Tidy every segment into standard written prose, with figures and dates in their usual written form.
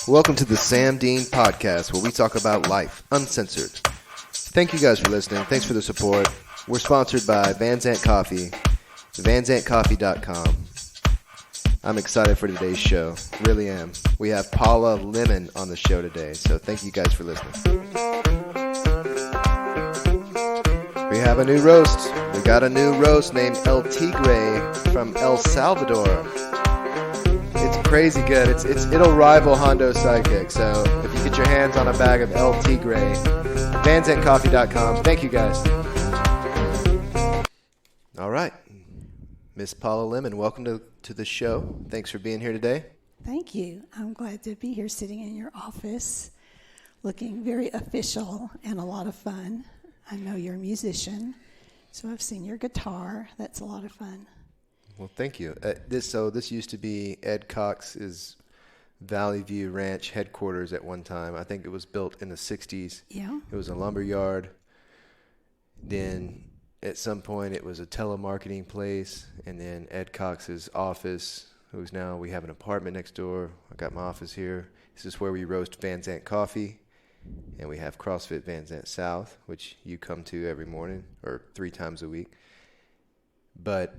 Welcome to the Sam Dean Podcast, where we talk about life, uncensored. Thank you guys for listening. Thanks for the support. We're sponsored by Van Zant Coffee, vanzantcoffee.com. I'm excited for today's show. Really am. We have Paula Lemmon on the show today, so thank you guys for listening. We have a new roast. We got a new roast named El Tigre from El Salvador. It's crazy good. It'll rival Hondo's Sidekick. So if you get your hands on a bag of El Tigre, vanzantcoffee.com. Thank you guys. All right. Miss Paula Lemmon, welcome to the show. Thanks for being here today. Thank you. I'm glad to be here sitting in your office, looking very official and a lot of fun. I know you're a musician, so I've seen your guitar. That's a lot of fun. Well, thank you. This used to be Ed Cox's Valley View Ranch headquarters at one time. I think it was built in the 60s. Yeah. It was a lumber yard. Then at some point it was a telemarketing place, and then Ed Cox's office, we have an apartment next door. I got my office here. This is where we roast Van Zant coffee, and we have CrossFit Van Zant South, which you come to every morning or 3 times a week. But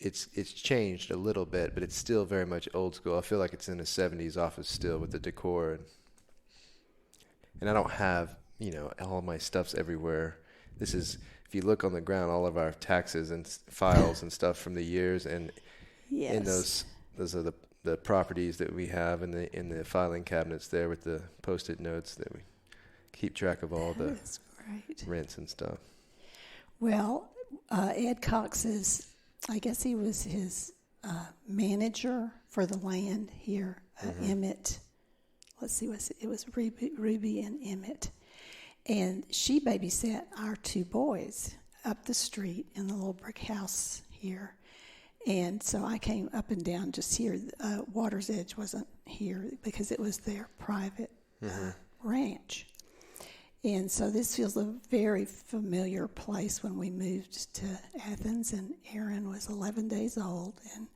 it's changed a little bit, but it's still very much old school. I feel like it's in a 70s office still with the decor. And I don't have, all my stuff's everywhere. This is, if you look on the ground, all of our taxes and files and stuff from the years, and yes. in those are the properties that we have in the filing cabinets there with the Post-it notes that we keep track of all the rents and stuff. Well, Ed Cox's, I guess he was his manager for the land here, Emmett. Let's see, it was Ruby and Emmett. And she babysat our 2 boys up the street in the little brick house here. And so I came up and down just here. Water's Edge wasn't here because it was their private ranch. And so this feels a very familiar place when we moved to Athens, and Aaron was 11 days old. And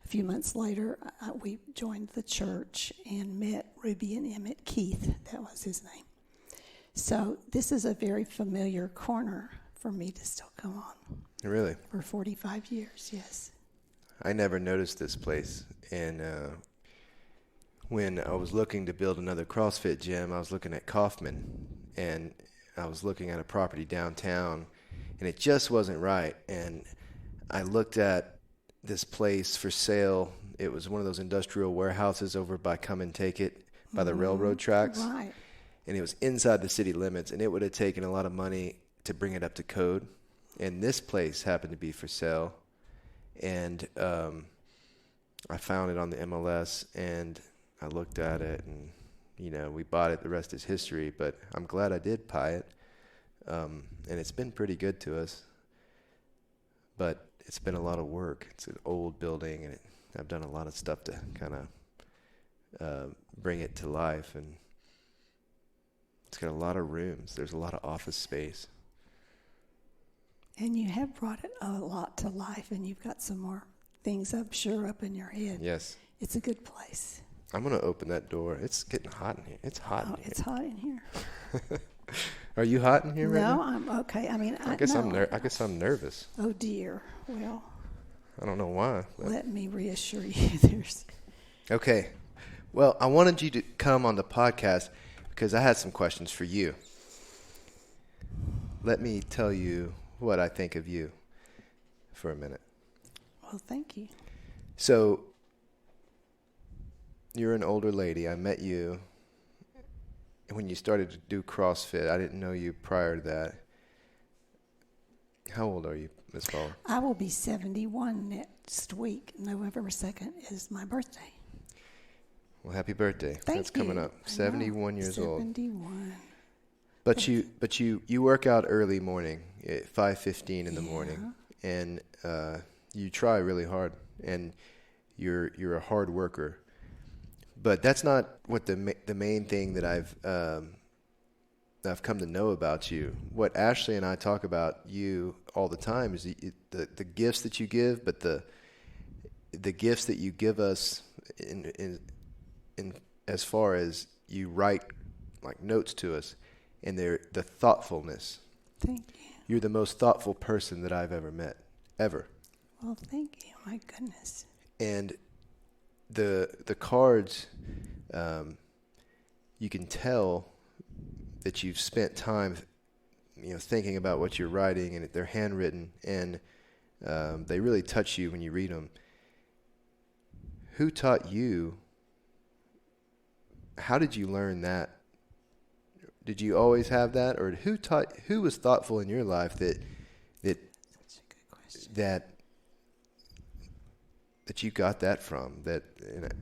a few months later, we joined the church and met Ruby and Emmett. Keith, that was his name. So this is a very familiar corner for me to still come on. Really? For 45 years, yes. I never noticed this place. And when I was looking to build another CrossFit gym, I was looking at Kaufman. And I was looking at a property downtown, and it just wasn't right. And I looked at this place for sale. It was one of those industrial warehouses over by Come and Take It by the railroad tracks. Right. And it was inside the city limits, and it would have taken a lot of money to bring it up to code. And this place happened to be for sale. And I found it on the MLS, and I looked at it, and we bought it. The rest is history, but I'm glad I did buy it. And it's been pretty good to us, but it's been a lot of work. It's an old building, and I've done a lot of stuff to kind of bring it to life. And it's got a lot of rooms. There's a lot of office space. And you have brought it a lot to life, and you've got some more things, I'm sure, up in your head. Yes. It's a good place. I'm going to open that door. It's getting hot in here. It's hot in here. It's hot in here. Are you hot in here right now? No, I'm okay. I mean, I guess I'm nervous. Oh, dear. Well, I don't know why. Let me reassure you. Okay. Well, I wanted you to come on the podcast because I had some questions for you. Let me tell you what I think of you for a minute. Well, thank you. So, you're an older lady. I met you when you started to do CrossFit. I didn't know you prior to that. How old are you, Miss Paula? I will be 71 next week. November 2nd is my birthday. Well, happy birthday. Thank you. That's coming up. 71 years old. 71. But you work out early morning at 5:15 in the morning, and you try really hard, and you're a hard worker. But that's not what the main thing that I've come to know about you. What Ashley and I talk about you all the time is the gifts that you give, but the gifts that you give us in as far as you write like notes to us, and they're the thoughtfulness. Thank you. You're the most thoughtful person that I've ever met, ever. Well, thank you. My goodness. And the cards, you can tell that you've spent time, thinking about what you're writing, and they're handwritten, and they really touch you when you read them. Who taught you? How did you learn that? Did you always have that, or who was thoughtful in your life that Such a good question. that you got that from?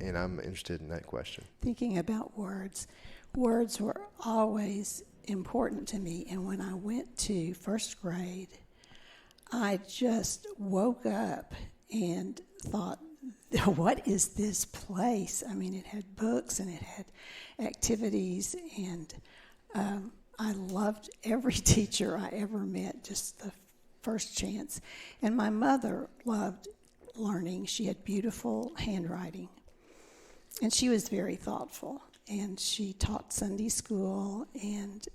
And I'm interested in that question. Thinking about words were always important to me. And when I went to first grade, I just woke up and thought, what is this place? I mean, it had books and it had activities, and I loved every teacher I ever met, just the first chance. And my mother loved learning. She had beautiful handwriting, and she was very thoughtful. And she taught Sunday school, and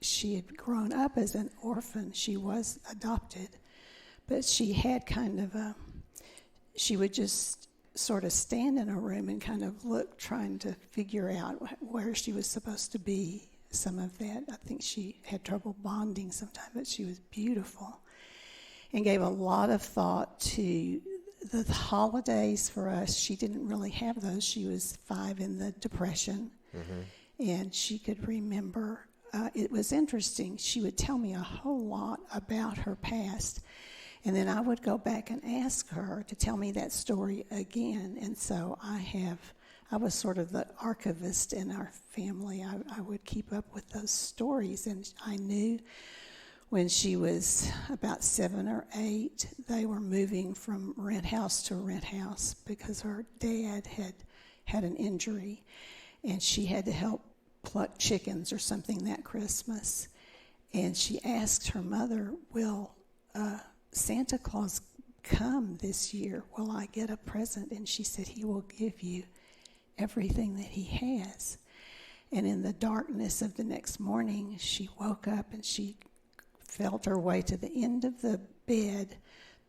she had grown up as an orphan. She was adopted, but she had kind of she would just sort of stand in a room and kind of look, trying to figure out where she was supposed to be. Some of that, I think she had trouble bonding sometimes, but she was beautiful and gave a lot of thought to the holidays for us. She didn't really have those. She was 5 in the Depression, and she could remember. It was interesting. She would tell me a whole lot about her past, and then I would go back and ask her to tell me that story again. And so I was sort of the archivist in our family. I would keep up with those stories, and I knew when she was about 7 or 8, they were moving from rent house to rent house because her dad had an injury, and she had to help pluck chickens or something that Christmas. And she asked her mother, will Santa Claus come this year? Will I get a present? And she said, he will give you everything that he has. And in the darkness of the next morning, she woke up and she felt her way to the end of the bed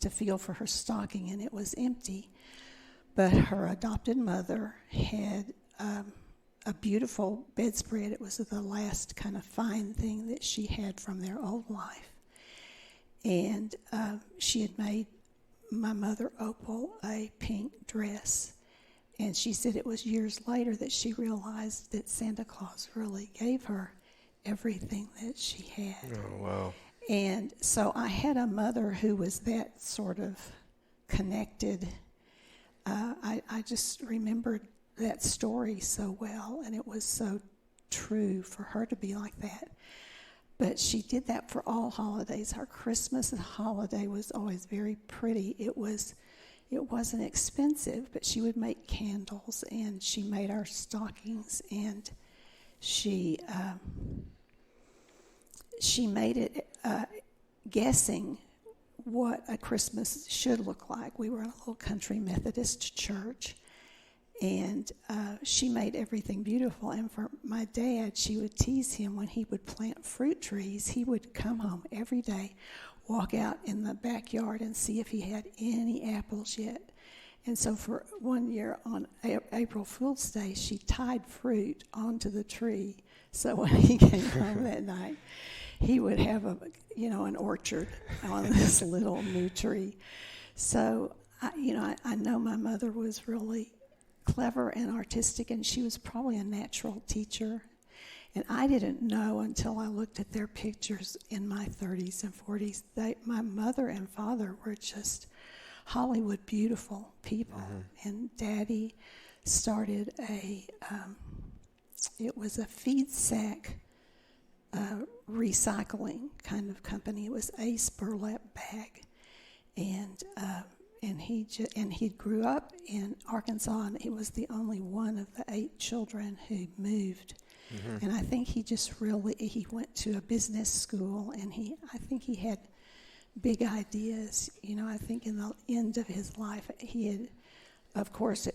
to feel for her stocking, and it was empty. But her adopted mother had a beautiful bedspread. It was the last kind of fine thing that she had from their old life. And she had made my mother, Opal, a pink dress. And she said it was years later that she realized that Santa Claus really gave her everything that she had. Oh, wow. And so I had a mother who was that sort of connected. I just remembered that story so well, and it was so true for her to be like that. But she did that for all holidays. Her Christmas and holiday was always very pretty. It wasn't expensive, but she would make candles, and she made our stockings, and she made it guessing what a Christmas should look like. We were in a little country Methodist church, and she made everything beautiful. And for my dad, she would tease him when he would plant fruit trees. He would come home every day, walk out in the backyard and see if he had any apples yet. And so for one year on April Fool's Day, she tied fruit onto the tree. So when he came home that night, he would have an orchard on this little new tree. So I know my mother was really clever and artistic, and she was probably a natural teacher. And I didn't know until I looked at their pictures in my 30s and 40s. My mother and father were just Hollywood beautiful people. Mm-hmm. And Daddy started it was a feed sack recycling kind of company. It was Ace Burlap Bag. And he grew up in Arkansas, and he was the only one of the 8 children who moved. Mm-hmm. And I think he went to a business school, and I think he had big ideas. I think in the end of his life, he had, of course,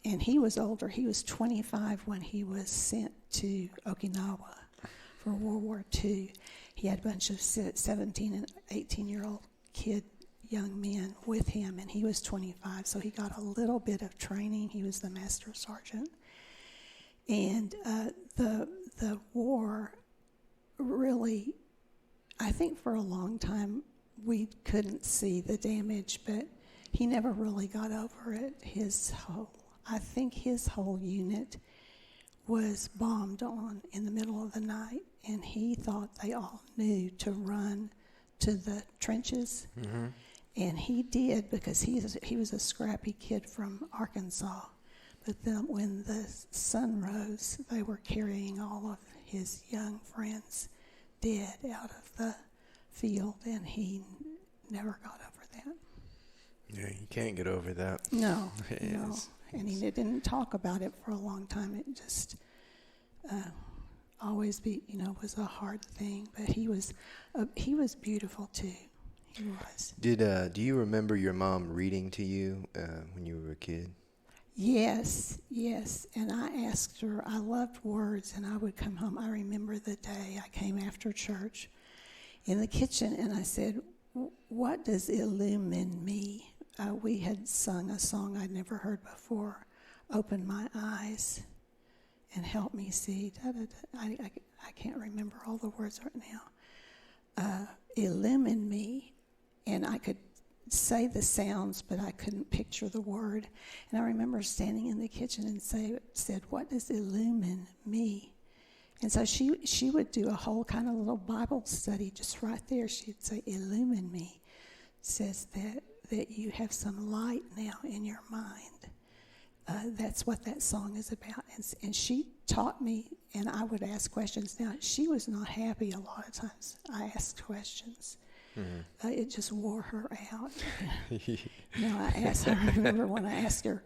and he was older. He was 25 when he was sent to Okinawa for World War II. He had a bunch of 17 and 18-year-old young men with him, and he was 25, so he got a little bit of training. He was the master sergeant. And the war really, I think for a long time, we couldn't see the damage, but he never really got over it. I think his whole unit was bombed on in the middle of the night, and he thought they all knew to run to the trenches. Mm-hmm. And he did, because he was a scrappy kid from Arkansas. But then when the sun rose, they were carrying all of his young friends dead out of the field, and he never got over that. Yeah, you can't get over that. No, no. And he didn't talk about it for a long time. It just always was a hard thing. But he was beautiful too. He was. Do you remember your mom reading to you when you were a kid? Yes. And I asked her. I loved words, and I would come home. I remember the day I came after church in the kitchen, and I said, "What does illumine me?" We had sung a song I'd never heard before, "Open My Eyes and Help Me See." I can't remember all the words right now. Illumine me, and I could say the sounds, but I couldn't picture the word. And I remember standing in the kitchen and said, "What does illumine me?" And so she would do a whole kind of little Bible study just right there. She'd say, "Illumine me," says that you have some light now in your mind. That's what that song is about. And she taught me, and I would ask questions. Now, she was not happy a lot of times. I asked questions. Mm-hmm. It just wore her out. I remember when I asked her,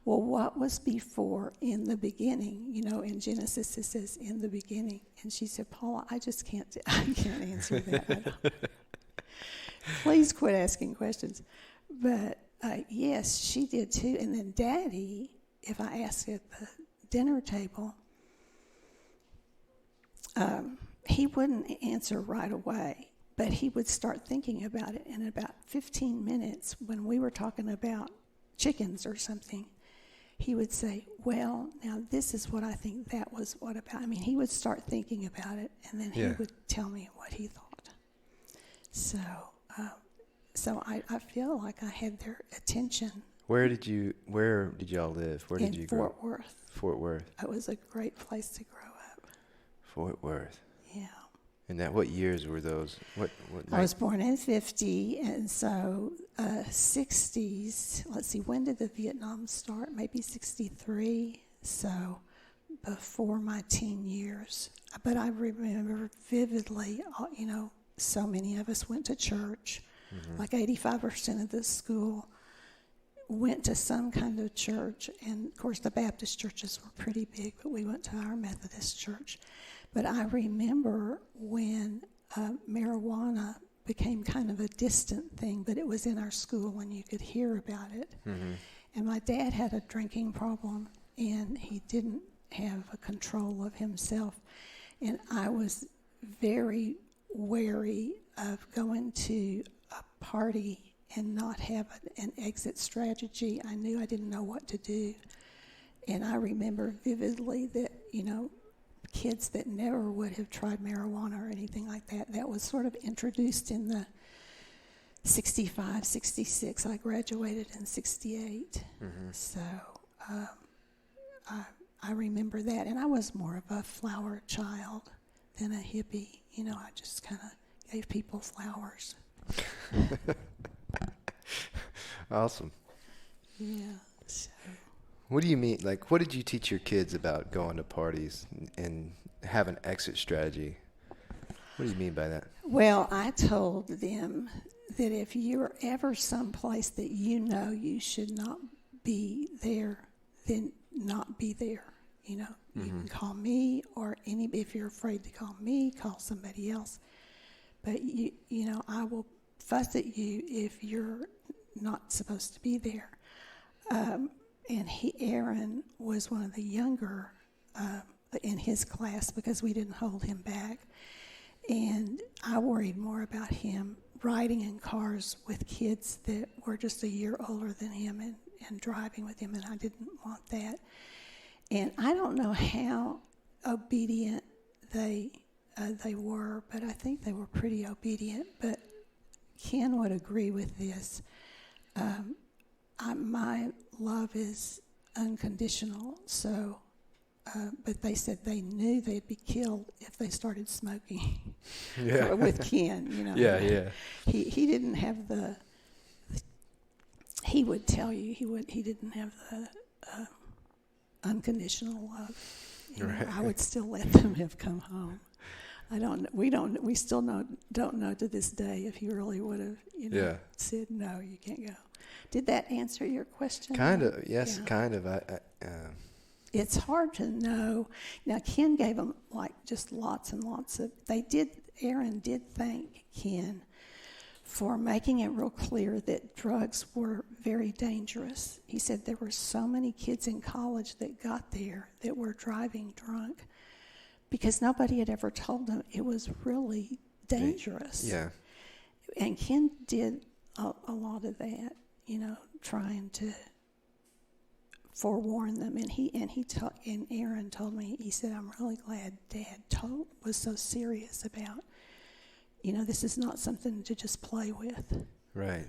"Well, what was before in the beginning?" In Genesis it says, "in the beginning." And she said, "Paula, I can't answer that. Please quit asking questions." But yes, she did too. And then Daddy, if I asked at the dinner table, he wouldn't answer right away, but he would start thinking about it. In about 15 minutes, when we were talking about chickens or something, he would say, "Well, now this is what I think that was what about." I mean, he would start thinking about it, and then he would tell me what he thought. So I feel like I had their attention. Where did y'all live? Where did you grow up? Fort Worth. Fort Worth. It was a great place to grow up. Fort Worth. Yeah. And what years were those? What I was born in 50, and so 60s. Let's see, when did the Vietnam start? Maybe 63. So before my teen years. But I remember vividly, so many of us went to church. Mm-hmm. Like 85% of the school went to some kind of church. And, of course, the Baptist churches were pretty big, but we went to our Methodist church. But I remember when marijuana became kind of a distant thing, but it was in our school and you could hear about it. Mm-hmm. And my dad had a drinking problem, and he didn't have a control of himself. And I was very wary of going to a party and not have an exit strategy. I knew I didn't know what to do. And I remember vividly that, kids that never would have tried marijuana or anything like that was sort of introduced in the 65, 66. I graduated in 68. Mm-hmm. So I remember that. And I was more of a flower child than a hippie. I just kind of gave people flowers. Awesome. Yeah. So. What do you mean? Like, what did you teach your kids about going to parties and have an exit strategy? What do you mean by that? Well, I told them that if you're ever someplace that you should not be there, then not be there. You can call me, or if you're afraid to call me, call somebody else. But I will fuss at you if you're not supposed to be there. Aaron was one of the younger in his class because we didn't hold him back. And I worried more about him riding in cars with kids that were just a year older than him and driving with him, and I didn't want that. And I don't know how obedient they were, but I think they were pretty obedient. But Ken would agree with this. My love is unconditional, so, but they said they knew they'd be killed if they started smoking. Yeah. With Ken, you know. Yeah. He didn't have he would tell you he didn't have the unconditional love. Right. I would still let them have come home. We still don't know to this day if he really would have, said, no, you can't go. Did that answer your question? Kind of, yes, Yeah. kind of. It's hard to know. Now, Ken gave them just lots and lots of, Aaron did thank Ken for making it real clear that drugs were very dangerous. He said there were so many kids in college that got there that were driving drunk because nobody had ever told them it was really dangerous. Yeah. And Ken did a lot of that, trying to forewarn them. And Aaron told me, he said, I'm really glad Dad was so serious about, this is not something to just play with. Right.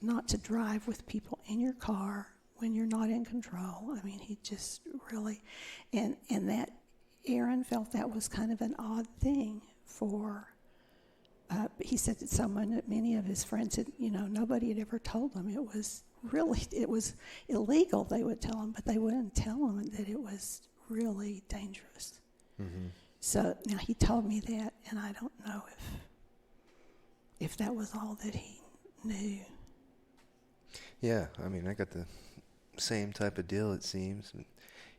Not to drive with people in your car when you're not in control. I mean, he just really, and that Aaron felt that was kind of an odd thing for, he said that so many of his friends had, nobody had ever told them it was illegal, they would tell him, but they wouldn't tell him that it was really dangerous. Mm-hmm. So now he told me that, and I don't know if that was all that he knew. Yeah, I mean, I got the same type of deal, it seems.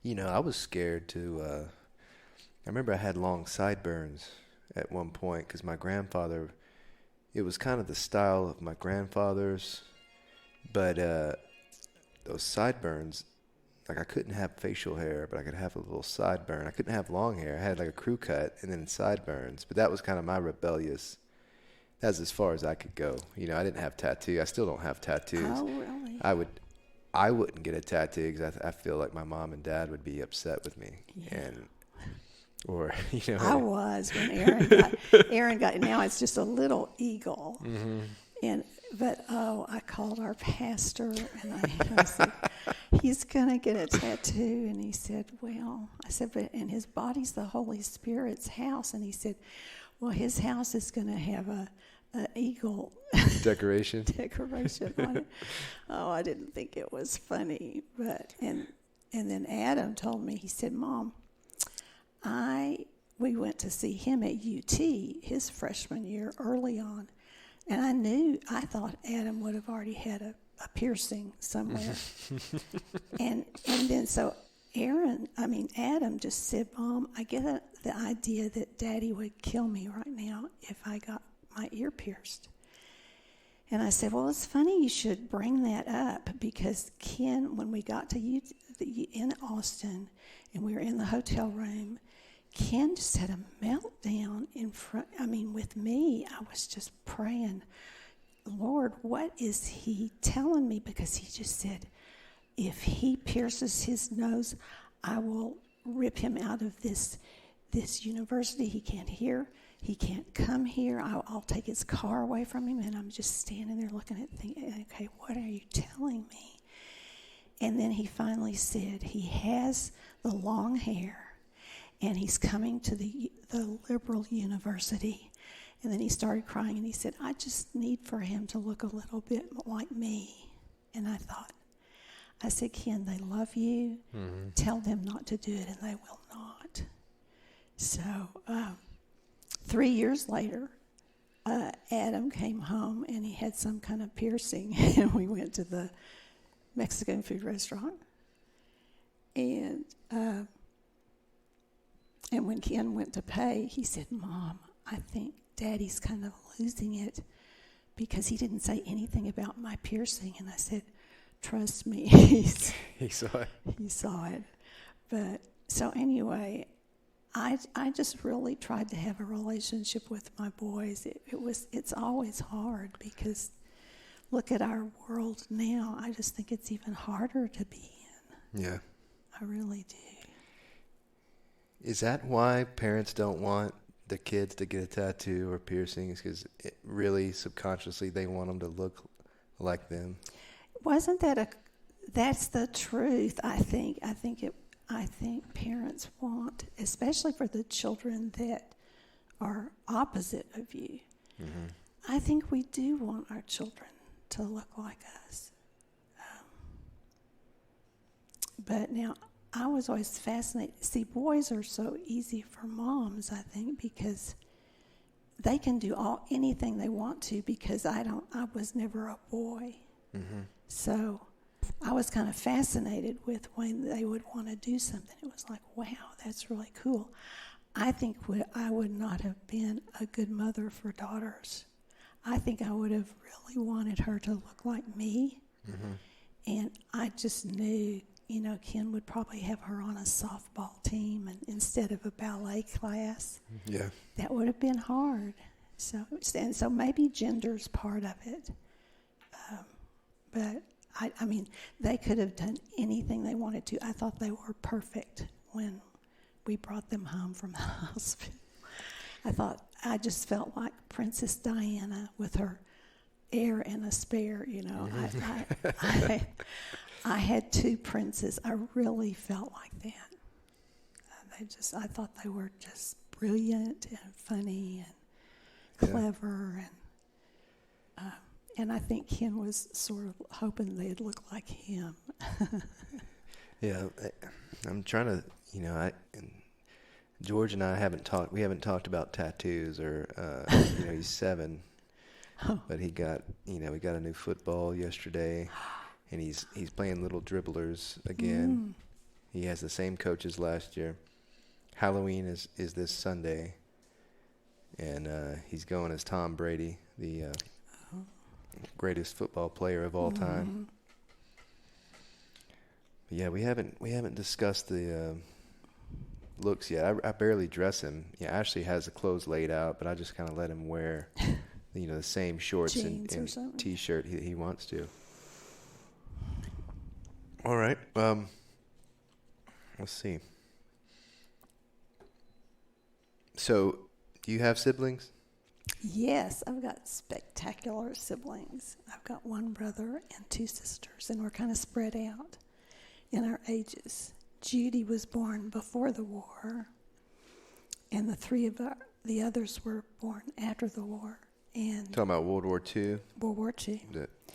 I was scared to, I remember I had long sideburns at one point because my grandfather, it was kind of the style of my grandfather's, but those sideburns, I couldn't have facial hair, but I could have a little sideburn. I couldn't have long hair. I had a crew cut and then sideburns, but that was kind of my rebellious. That's as far as I could go. I didn't have tattoos. I still don't have tattoos. Oh, really? I wouldn't get a tattoo because I feel like my mom and dad would be upset with me. Yeah. I was when Aaron got. Now it's just a little eagle. Mm-hmm. But I called our pastor and I said, he's gonna get a tattoo, and he said, and his body's the Holy Spirit's house, and he said, well, his house is gonna have a eagle decoration on it. Oh, I didn't think it was funny, but and then Adam told me, he said, Mom, we went to see him at UT his freshman year early on, and I thought Adam would have already had a piercing somewhere. and then so Adam just said, Mom, I get the idea that Daddy would kill me right now if I got my ear pierced. And I said, well, it's funny you should bring that up because Ken, when we got to in Austin and we were in the hotel room, Ken just had a meltdown with me. I was just praying, Lord, what is he telling me? Because he just said, if he pierces his nose, I will rip him out of this university. He can't hear. He can't come here. I'll take his car away from him. And I'm just standing there looking at thinking, okay, what are you telling me? And then he finally said he has the long hair and he's coming to the liberal university. And then he started crying and he said, I just need for him to look a little bit like me. And I said, Ken, they love you. Mm-hmm. Tell them not to do it, and they will not. So 3 years later, Adam came home, and he had some kind of piercing, and we went to the Mexican food restaurant. And when Ken went to pay, he said, Mom, I think Daddy's kind of losing it because he didn't say anything about my piercing. And I said, trust me, He saw it. he saw it. But so anyway, I just really tried to have a relationship with my boys. It's always hard because look at our world now. I just think it's even harder to be in. Yeah. I really do. Is that why parents don't want the kids to get a tattoo or piercings? Because really subconsciously they want them to look like them. Wasn't that that's the truth, I think. I think parents want, especially for the children that are opposite of you. Mm-hmm. I think we do want our children to look like us. But now, I was always fascinated. See, boys are so easy for moms, I think, because they can do anything they want to because I was never a boy. Mm-hmm. So I was kind of fascinated with when they would want to do something. It was like, wow, that's really cool. I think I would not have been a good mother for daughters. I think I would have really wanted her to look like me. Mm-hmm. And I just knew, Ken would probably have her on a softball team instead of a ballet class. Yeah. That would have been hard. So maybe gender's part of it. But I mean, they could have done anything they wanted to. I thought they were perfect when we brought them home from the hospital. I just felt like Princess Diana with her heir and a spare, I had two princes. I really felt like that. I thought they were just brilliant and funny and clever and I think Ken was sort of hoping they'd look like him. Yeah, I'm trying to, George and I haven't talked about tattoos or, he's 7, but he got, we got a new football yesterday and he's playing little dribblers again. He has the same coach as last year. Halloween is this Sunday and, he's going as Tom Brady, the, greatest football player of all time. But yeah, we haven't discussed the looks yet. I barely dress him. Yeah, Ashley has the clothes laid out, but I just kind of let him wear, the same shorts and T-shirt he wants to. All right. Let's see. So, do you have siblings? Yes, I've got spectacular siblings. I've got one brother and 2 sisters, and we're kind of spread out in our ages. Judy was born before the war, and the others were born after the war. And talking about World War II? World War II.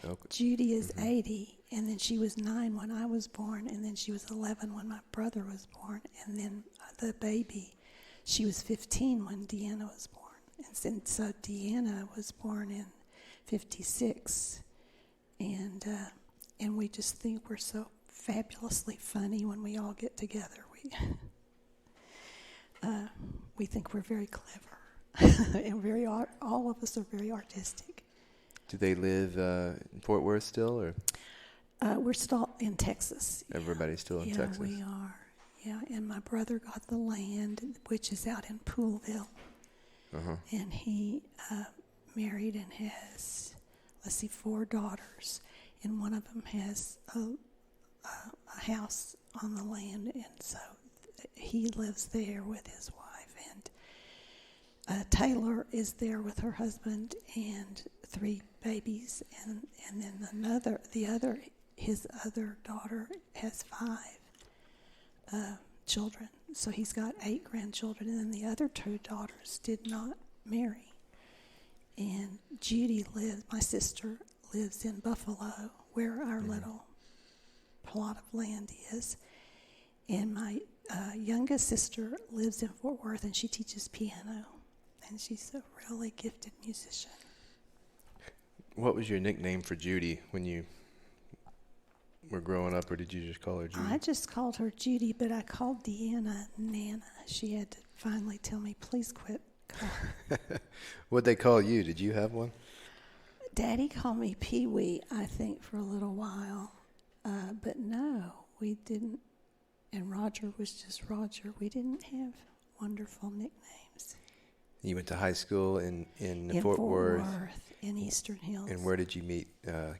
Okay. Judy is 80, and then she was 9 when I was born, and then she was 11 when my brother was born, and then the baby, she was 15 when Deanna was born. And so Deanna was born in 56, and we just think we're so fabulously funny when we all get together. We think we're very clever, and all of us are very artistic. Do they live in Fort Worth still, or? We're still in Texas. Everybody's still in Texas. Yeah, we are. Yeah, and my brother got the land, which is out in Poolville. Uh-huh. And he married and has, 4 daughters, and one of them has a house on the land, and so he lives there with his wife. And Taylor is there with her husband and 3 babies, and then his other daughter has 5 children. So he's got 8 grandchildren, and then the other 2 daughters did not marry. And Judy my sister lives in Buffalo, where our little plot of land is. And my youngest sister lives in Fort Worth, and she teaches piano. And she's a really gifted musician. What was your nickname for Judy when you were growing up, or did you just call her Judy? I just called her Judy, but I called Deanna Nana. She had to finally tell me, please quit calling. What'd they call you? Did you have one? Daddy called me Pee-wee, I think, for a little while. But no, we didn't. And Roger was just Roger. We didn't have wonderful nicknames. You went to high school in Fort Worth, in Eastern Hills. And where did you meet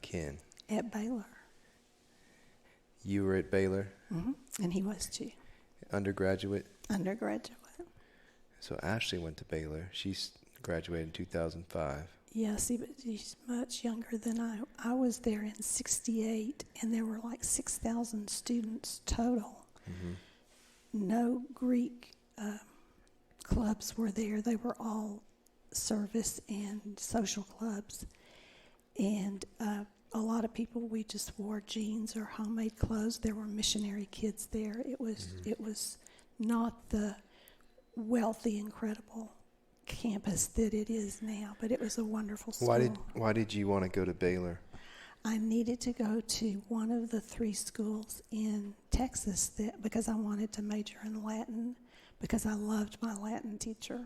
Ken? At Baylor. You were at Baylor? Mm-hmm. And he was too. Undergraduate? Undergraduate. So Ashley went to Baylor. She's graduated in 2005. Yeah, see, but she's much younger than I. I was there in 68, and there were like 6,000 students total. Mm-hmm. No Greek clubs were there. They were all service and social clubs. And a lot of people, we just wore jeans or homemade clothes. There were missionary kids there. It was not the wealthy, incredible campus that it is now, but it was a wonderful school. Why did you want to go to Baylor? I needed to go to one of the 3 schools in Texas because I wanted to major in Latin, because I loved my Latin teacher.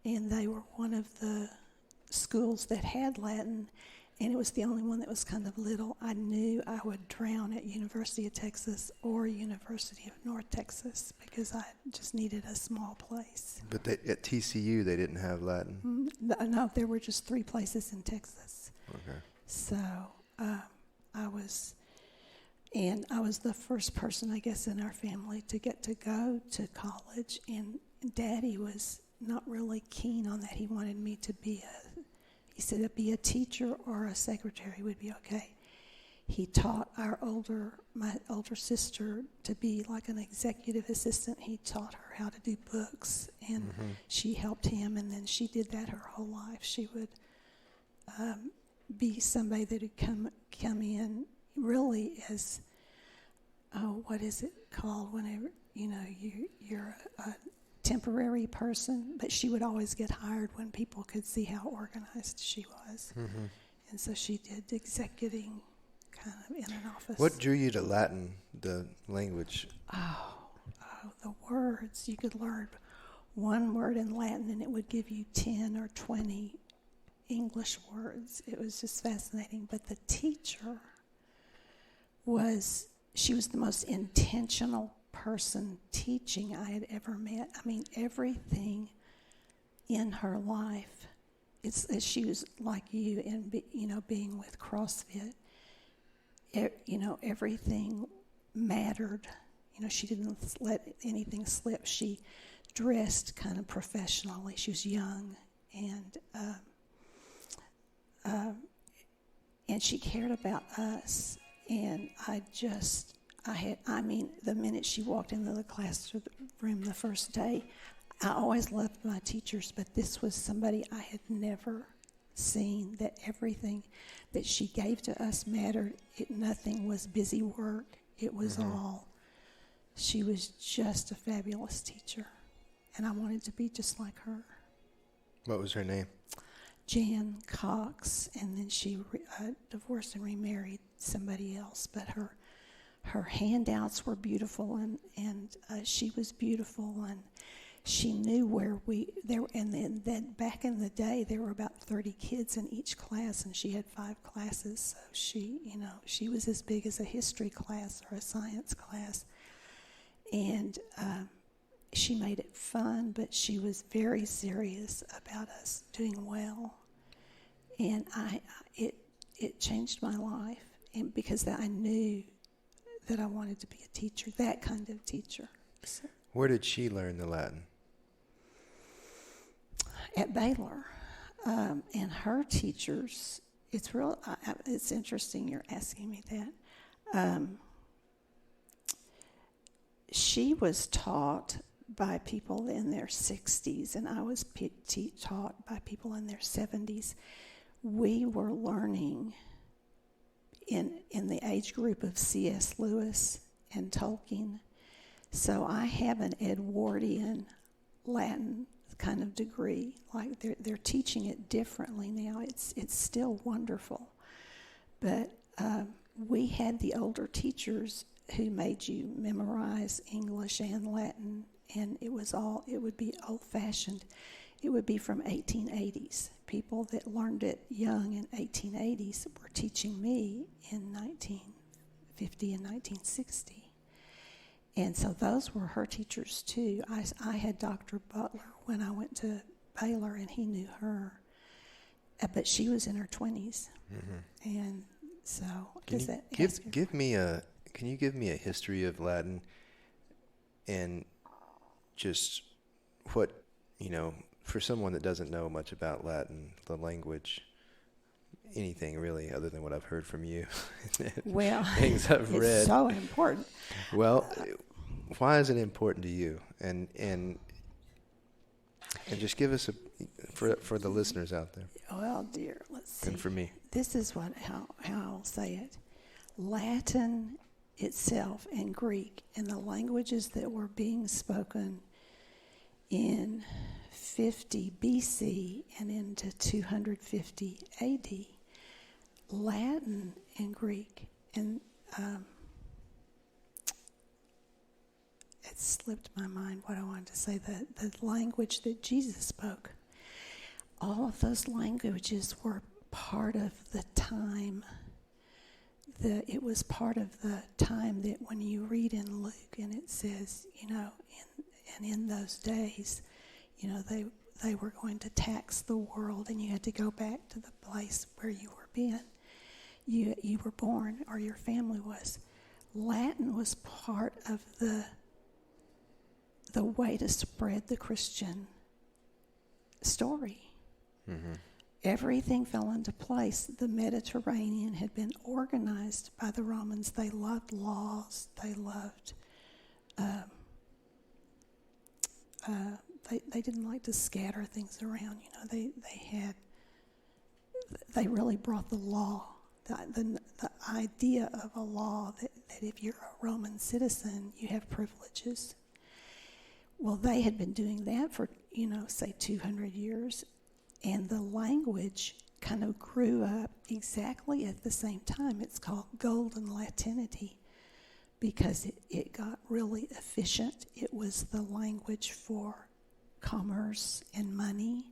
And they were one of the schools that had Latin, and it was the only one that was kind of little. I knew I would drown at University of Texas or University of North Texas because I just needed a small place. But at TCU, they didn't have Latin? No, there were just 3 places in Texas. Okay. So I was the first person, I guess, in our family to get to go to college, and Daddy was not really keen on that. He wanted me to he said to be a teacher or a secretary would be okay. He taught my older sister to be like an executive assistant. He taught her how to do books, and she helped him, and then she did that her whole life. She would be somebody that would come in really as, what is it called whenever, you're a temporary person, but she would always get hired when people could see how organized she was. Mm-hmm. And so she did executing kind of in an office. What drew you to Latin, the language? Oh, the words. You could learn one word in Latin and it would give you 10 or 20 English words. It was just fascinating. But the teacher she was the most intentional person teaching I had ever met. I mean, everything in her life, she was like you and being with CrossFit. Everything mattered. She didn't let anything slip. She dressed kind of professionally. She was young, and she cared about us. And the minute she walked into the classroom the first day, I always loved my teachers, but this was somebody I had never seen, that everything that she gave to us mattered. Nothing was busy work. It was all. She was just a fabulous teacher, and I wanted to be just like her. What was her name? Jan Cox, and then she divorced and remarried somebody else, but her handouts were beautiful, and she was beautiful, and she knew where and then back in the day there were about 30 kids in each class, and she had 5 classes, so she was as big as a history class or a science class, and she made it fun, but she was very serious about us doing well, and it changed my life, and because I knew that I wanted to be a teacher, that kind of teacher. So, where did she learn the Latin? At Baylor, and her teachers. It's interesting you're asking me that. She was taught by people in their 60s, and I was taught by people in their 70s. We were learning in the age group of C.S. Lewis and Tolkien. So I have an Edwardian Latin kind of degree. Like they're teaching it differently now. It's still wonderful. But we had the older teachers who made you memorize English and Latin, and it would be old-fashioned. It would be from 1880s. People that learned it young in 1880s were teaching me in 1950 and 1960. And so those were her teachers too. I had Dr. Butler when I went to Baylor, and he knew her. But she was in her 20s. Mm-hmm. And so can you give me a history of Latin, and just what, for someone that doesn't know much about Latin, the language, anything really other than what I've heard from you. Well, things I've read. It's so important. Well, why is it important to you? And just give us for the listeners out there. Well, dear, let's see. And for me. This is how I'll say it. Latin itself and Greek and the languages that were being spoken in 50 BC and into 250 AD, Latin and Greek, and it slipped my mind what I wanted to say, the language that Jesus spoke. All of those languages were part of the time. It was part of the time that when you read in Luke and it says, in those days, they were going to tax the world, and you had to go back to the place where you were born, or your family was. Latin was part of the way to spread the Christian story. Mm-hmm. Everything fell into place. The Mediterranean had been organized by the Romans. They loved laws. They loved. They didn't like to scatter things around. They really brought the law, the idea of a law that if you're a Roman citizen, you have privileges. Well, they had been doing that for, say 200 years. And the language kind of grew up exactly at the same time. It's called Golden Latinity because it got really efficient. It was the language for commerce and money.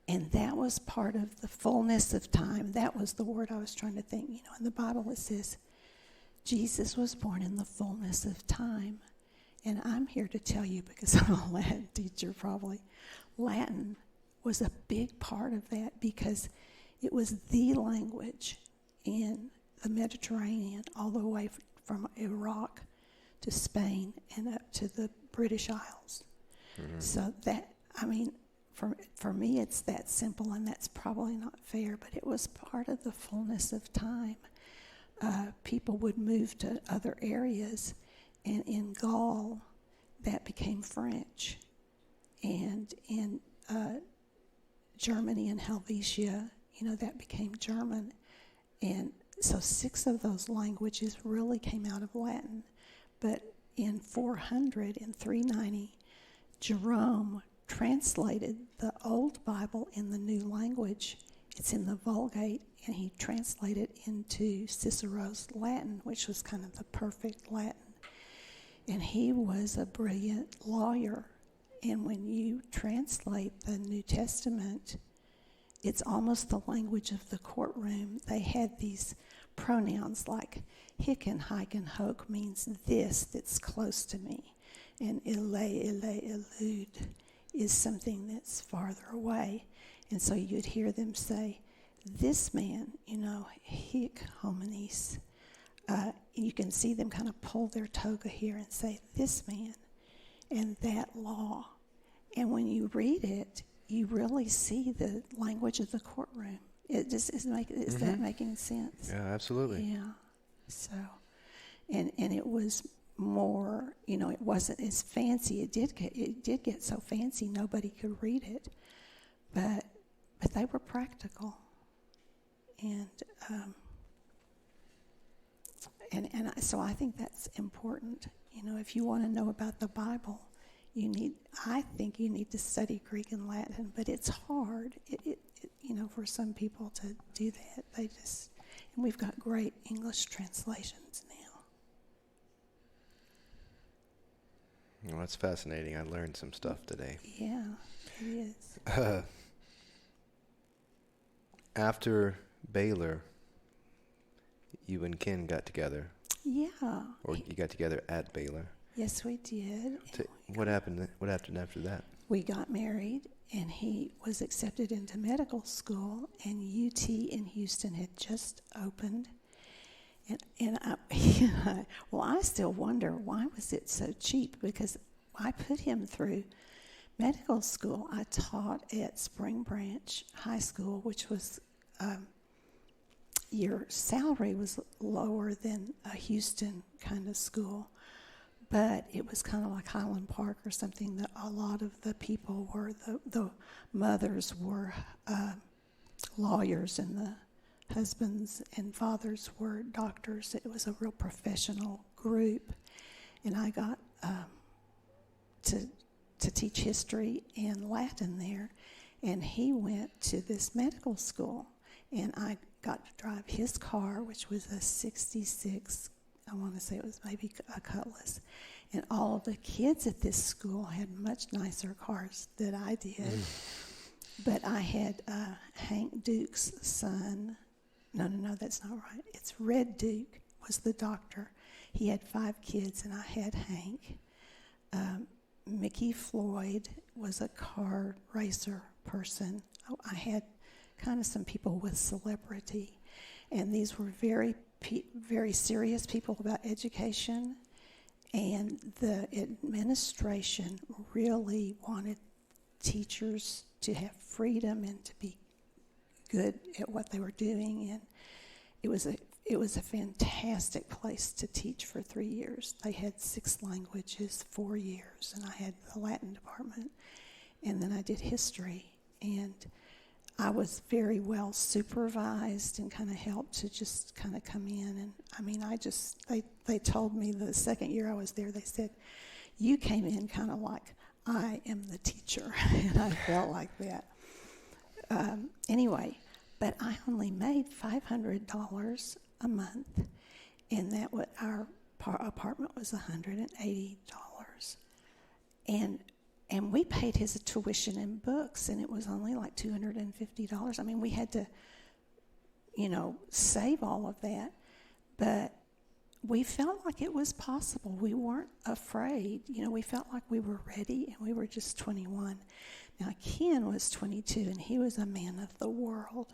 And that was part of the fullness of time. That was the word I was trying to think. In the Bible it says, Jesus was born in the fullness of time. And I'm here to tell you, because I'm a Latin teacher probably, Latin was a big part of that because it was the language in the Mediterranean all the way from Iraq to Spain and up to the British Isles. Mm-hmm. So that, for me it's that simple, and that's probably not fair, but it was part of the fullness of time. People would move to other areas, and in Gaul that became French, and in Germany and Helvetia, that became German. And so 6 of those languages really came out of Latin. But in 390, Jerome translated the Old Bible in the new language. It's in the Vulgate, and he translated into Cicero's Latin, which was kind of the perfect Latin. And he was a brilliant lawyer. And when you translate the New Testament, it's almost the language of the courtroom. They had these pronouns like hic and hike and hoc means this that's close to me. And elud is something that's farther away. And so you'd hear them say, this man, hic homines. You can see them kind of pull their toga here and say, this man and that law. And when you read it, you really see the language of the courtroom. It just is that making sense? Yeah, absolutely. Yeah. So, and it was more, it wasn't as fancy. It did get so fancy nobody could read it, but they were practical, and so I think that's important. If you want to know about the Bible, I think you need to study Greek and Latin, but it's hard. For some people to do that. And we've got great English translations now. Well, that's fascinating. I learned some stuff today. Yeah, it is. After Baylor, you and Ken got together. Yeah. Or you got together at Baylor. Yes, we did. What happened? What happened after that? We got married, and he was accepted into medical school, and UT in Houston had just opened. And I still wonder, why was it so cheap? Because I put him through medical school. I taught at Spring Branch High School, which was your salary was lower than a Houston kind of school, but it was kind of like Highland Park or something. That a lot of the people were the mothers were lawyers, and the husbands and fathers were doctors. It was a real professional group, and I got to teach history and Latin there, and he went to this medical school, and I got to drive his car, which was a 66, I want to say it was maybe a Cutlass, and all of the kids at this school had much nicer cars than I did. But I had Hank Duke's son. No, that's not right. It's Red Duke was the doctor. He had 5 kids, and I had Hank. Mickey Floyd was a car racer person. I had kind of some people with celebrity, and these were very serious people about education, and the administration really wanted teachers to have freedom and to be good at what they were doing, and it was a fantastic place to teach for 3 years. They had 6 languages, 4 years, and I had the Latin department, and then I did history, and I was very well supervised and kind of helped to just kind of come in. And I mean, they told me the second year I was there, they said, you came in kind of like, I am the teacher. And I felt like that. Anyway, but I only made $500 a month, and that what our apartment was $180. And we paid his tuition and books, and it was only like $250. I mean, we had to, save all of that. But we felt like it was possible. We weren't afraid. We felt like we were ready, and we were just 21. Now, Ken was 22, and he was a man of the world.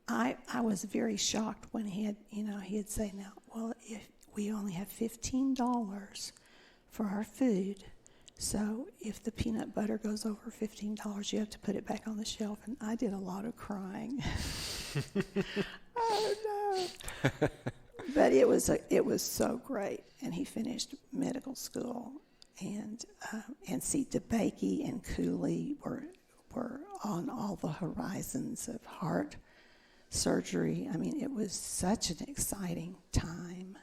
I was very shocked when he'd say, now, well, if we only have $15 for our food, so if the peanut butter goes over $15, you have to put it back on the shelf. And I did a lot of crying. Oh, no. But it was so great. And he finished medical school. And see, DeBakey and Cooley were on all the horizons of heart surgery. I mean, it was such an exciting time.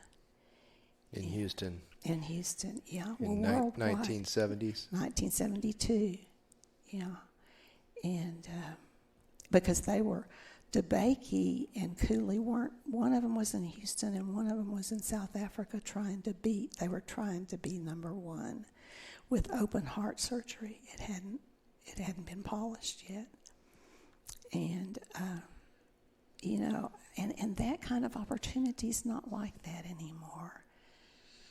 In Houston. In Houston, yeah. In Well, 1970s? 1972, yeah. And because they were, DeBakey and Cooley weren't, one of them was in Houston and one of them was in South Africa they were trying to be number one with open heart surgery. It hadn't been polished yet. And, and that kind of opportunity is not like that anymore.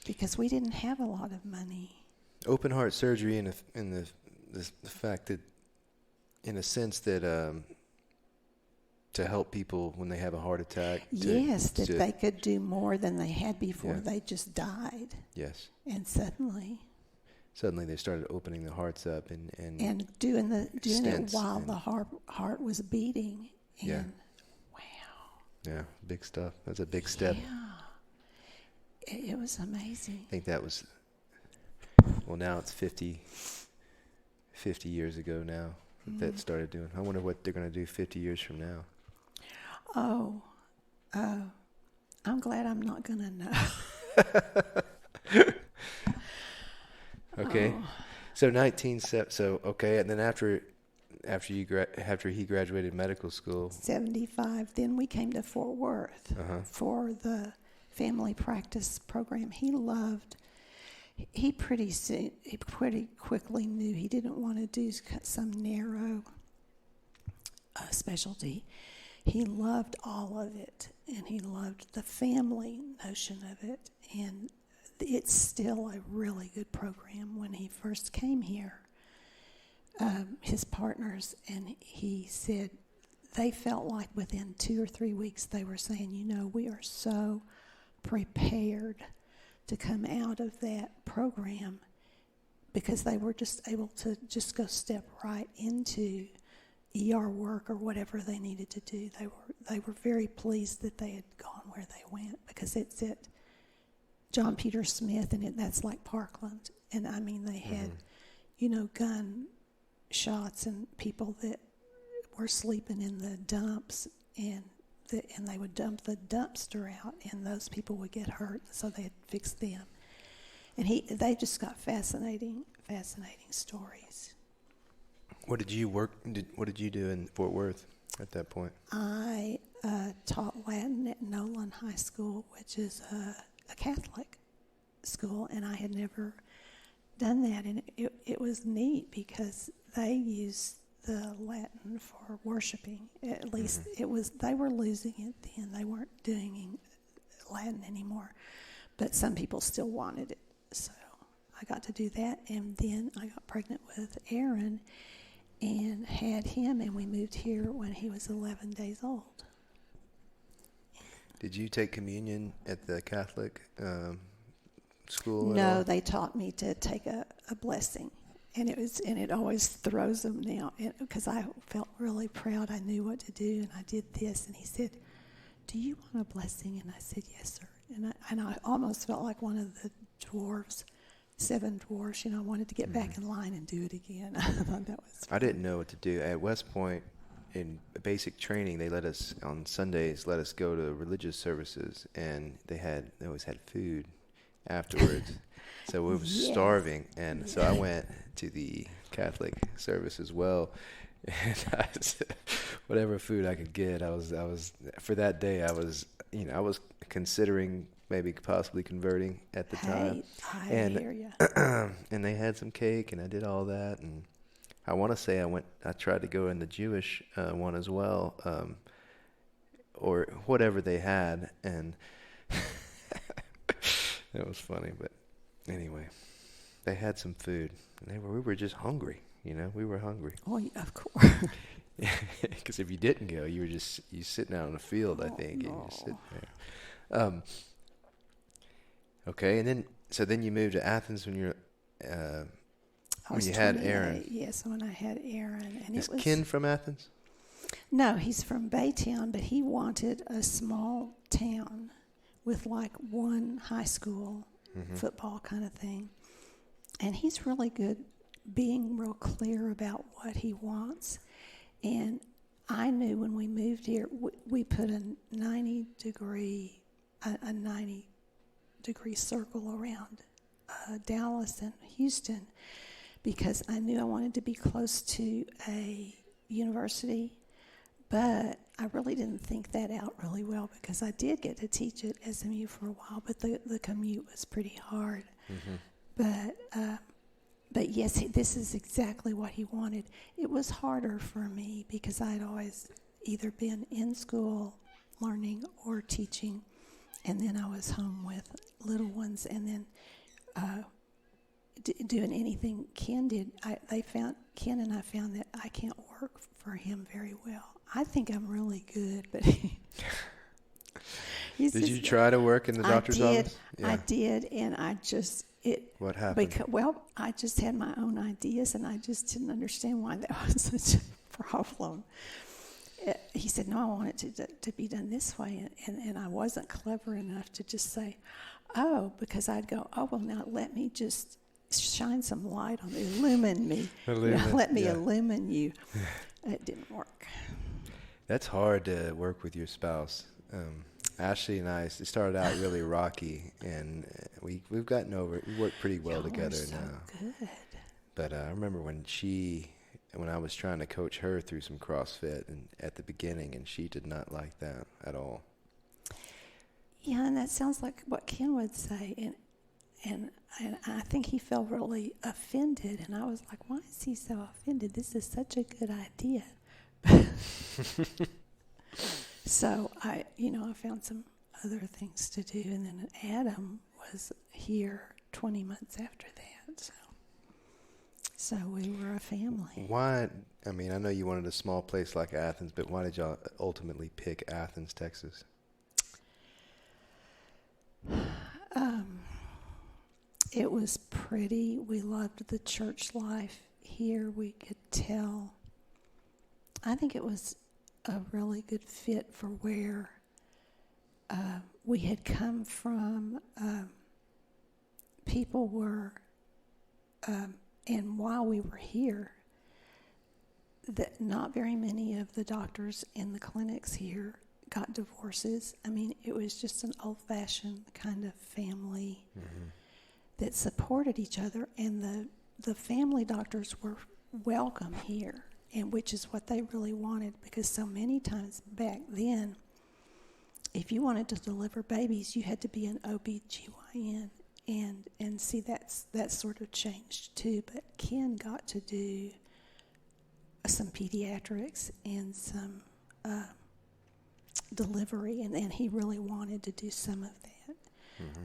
Because we didn't have a lot of money. Open heart surgery in the fact that, in a sense that to help people when they have a heart attack. Yes, that they could do more than they had before. Yeah. They just died. Yes. And suddenly they started opening the hearts up and doing it while the heart was beating. And yeah. Wow. Yeah, big stuff. That's a big step. Yeah. It was amazing. I think that was, well, now it's 50 years ago now that started doing. I wonder what they're going to do 50 years from now. Oh, I'm glad I'm not going to know. Okay. Oh. So okay, and then after he graduated medical school, 75, then we came to Fort Worth for the family practice program. He pretty quickly knew he didn't want to do some narrow specialty. he loved all of it, and he loved the family notion of it, and it's still a really good program. When he first came here, his partners, and he said they felt like within 2 or 3 weeks they were saying, we are so prepared to come out of that program, because they were just able to just go step right into ER work or whatever they needed to do. They were very pleased that they had gone where they went, because it's at John Peter Smith, and that's like Parkland. And I mean, they had, gun shots and people that were sleeping in the dumps, and they would dump the dumpster out, and those people would get hurt, so they had fixed them. And they just got fascinating stories. What did you do in Fort Worth at that point? I taught Latin at Nolan High School, which is a Catholic school, and I had never done that. And it was neat because they used the Latin for worshiping. At least they were losing it then. They weren't doing Latin anymore, but some people still wanted it. So I got to do that, and then I got pregnant with Aaron and had him, and we moved here when he was 11 days old. Did you take communion at the Catholic school? No, they taught me to take a blessing, and it always throws them now, because I felt really proud. I knew what to do, and I did this. And he said, "Do you want a blessing?" And I said, "Yes, sir." And I almost felt like one of the dwarves, 7 dwarves. I wanted to get back in line and do it again. I thought that was fun. I didn't know what to do at West Point. In basic training, they let us on Sundays go to religious services, and they always had food afterwards. So we were starving, and so I went to the Catholic service as well, and whatever food I could get, I was for that day. I was considering maybe possibly converting at the time. I hear you. And they had some cake, and I did all that, and I want to say I tried to go in the Jewish one as well, or whatever they had, and it was funny. But anyway, they had some food, and we were just hungry. We were hungry. Oh, of course. Because if you didn't go, you sitting out in the field. I think. No. And you sit there. Okay, and then you moved to Athens when you're. When you had Aaron. Yes, when I had Aaron. And Is Ken from Athens? No, he's from Baytown, but he wanted a small town with like one high school, football kind of thing. And he's really good being real clear about what he wants. And I knew when we moved here, we put a 90-degree circle around Dallas and Houston, because I knew I wanted to be close to a university, but I really didn't think that out really well, because I did get to teach at SMU for a while, but the commute was pretty hard. But yes, this is exactly what he wanted. It was harder for me because I had always either been in school learning or teaching, and then I was home with little ones, and then doing anything Ken did. Ken and I found that I can't work for him very well. I think I'm really good, but did you try to work in the doctor's office? Yeah. I did, and what happened? I just had my own ideas, and I just didn't understand why that was such a problem. He said, "No, I want it to be done this way," and I wasn't clever enough to just say, "Oh," because I'd go, "Oh, well, now let me just shine some light on me, illumine me, let me illumine you." It didn't work. That's hard to work with your spouse. Ashley and I, it started out really rocky, and we've gotten over it. We work pretty well together now. Good. But I remember when I was trying to coach her through some CrossFit and at the beginning, and she did not like that at all. Yeah, and that sounds like what Ken would say, and I think he felt really offended, and I was like, why is he so offended? This is such a good idea. So I found some other things to do, and then Adam was here 20 months after that. So we were a family. Why? I mean, I know you wanted a small place like Athens, but why did y'all ultimately pick Athens, Texas? It was pretty. We loved the church life here. We could tell. I think it was a really good fit for where we had come from. People were, and while we were here, that not very many of the doctors in the clinics here got divorces. I mean, it was just an old-fashioned kind of family that supported each other, and the family doctors were welcome here, and which is what they really wanted, because so many times back then, if you wanted to deliver babies, you had to be an OB/GYN, and see that's sort of changed too. But Ken got to do some pediatrics and some delivery, and he really wanted to do some of that.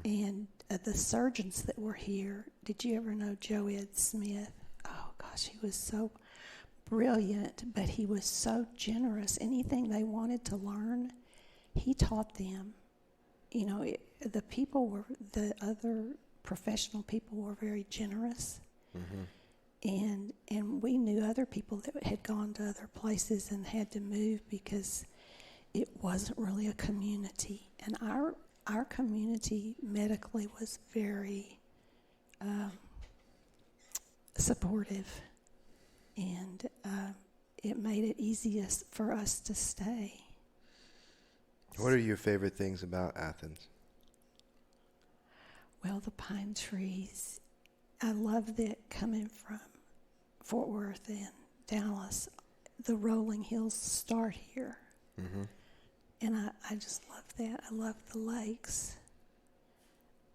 And the surgeons that were here, did you ever know Joe Ed Smith? Oh gosh, he was so brilliant, but he was so generous. Anything they wanted to learn, he taught them. The other professional people were very generous. And we knew other people that had gone to other places and had to move because it wasn't really a community. And our community medically was very supportive, and it made it easiest for us to stay. What are your favorite things about Athens? Well, the pine trees. I love that coming from Fort Worth and Dallas, the rolling hills start here. And I just love that. I love the lakes.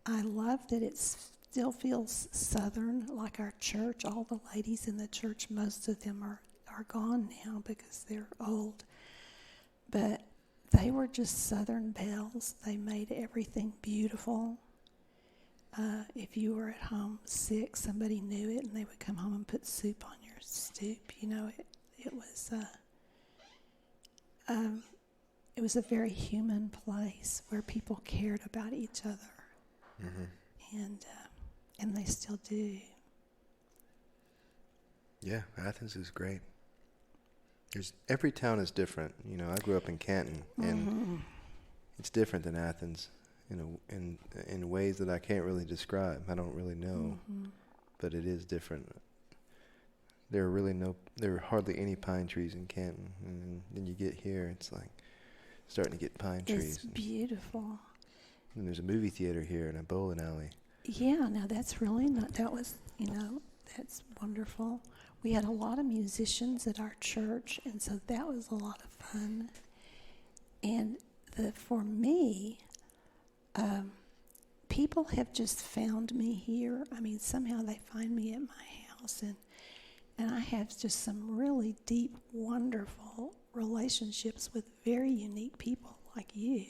I love that it still feels southern, like our church. All the ladies in the church, most of them are gone now because they're old. But they were just southern belles. They made everything beautiful. If you were at home sick, somebody knew it, and they would come home and put soup on your stoop. It was a very human place where people cared about each other, and they still do. Yeah, Athens is great. Every town is different. I grew up in Canton, and it's different than Athens. In ways that I can't really describe. I don't really know, but it is different. There are hardly any pine trees in Canton, and then you get here, it's like starting to get pine trees. It's beautiful. And there's a movie theater here and a bowling alley. Yeah, now that's really that's wonderful. We had a lot of musicians at our church, and so that was a lot of fun. And for me, people have just found me here. I mean, somehow they find me at my house, and I have just some really deep, wonderful relationships with very unique people like you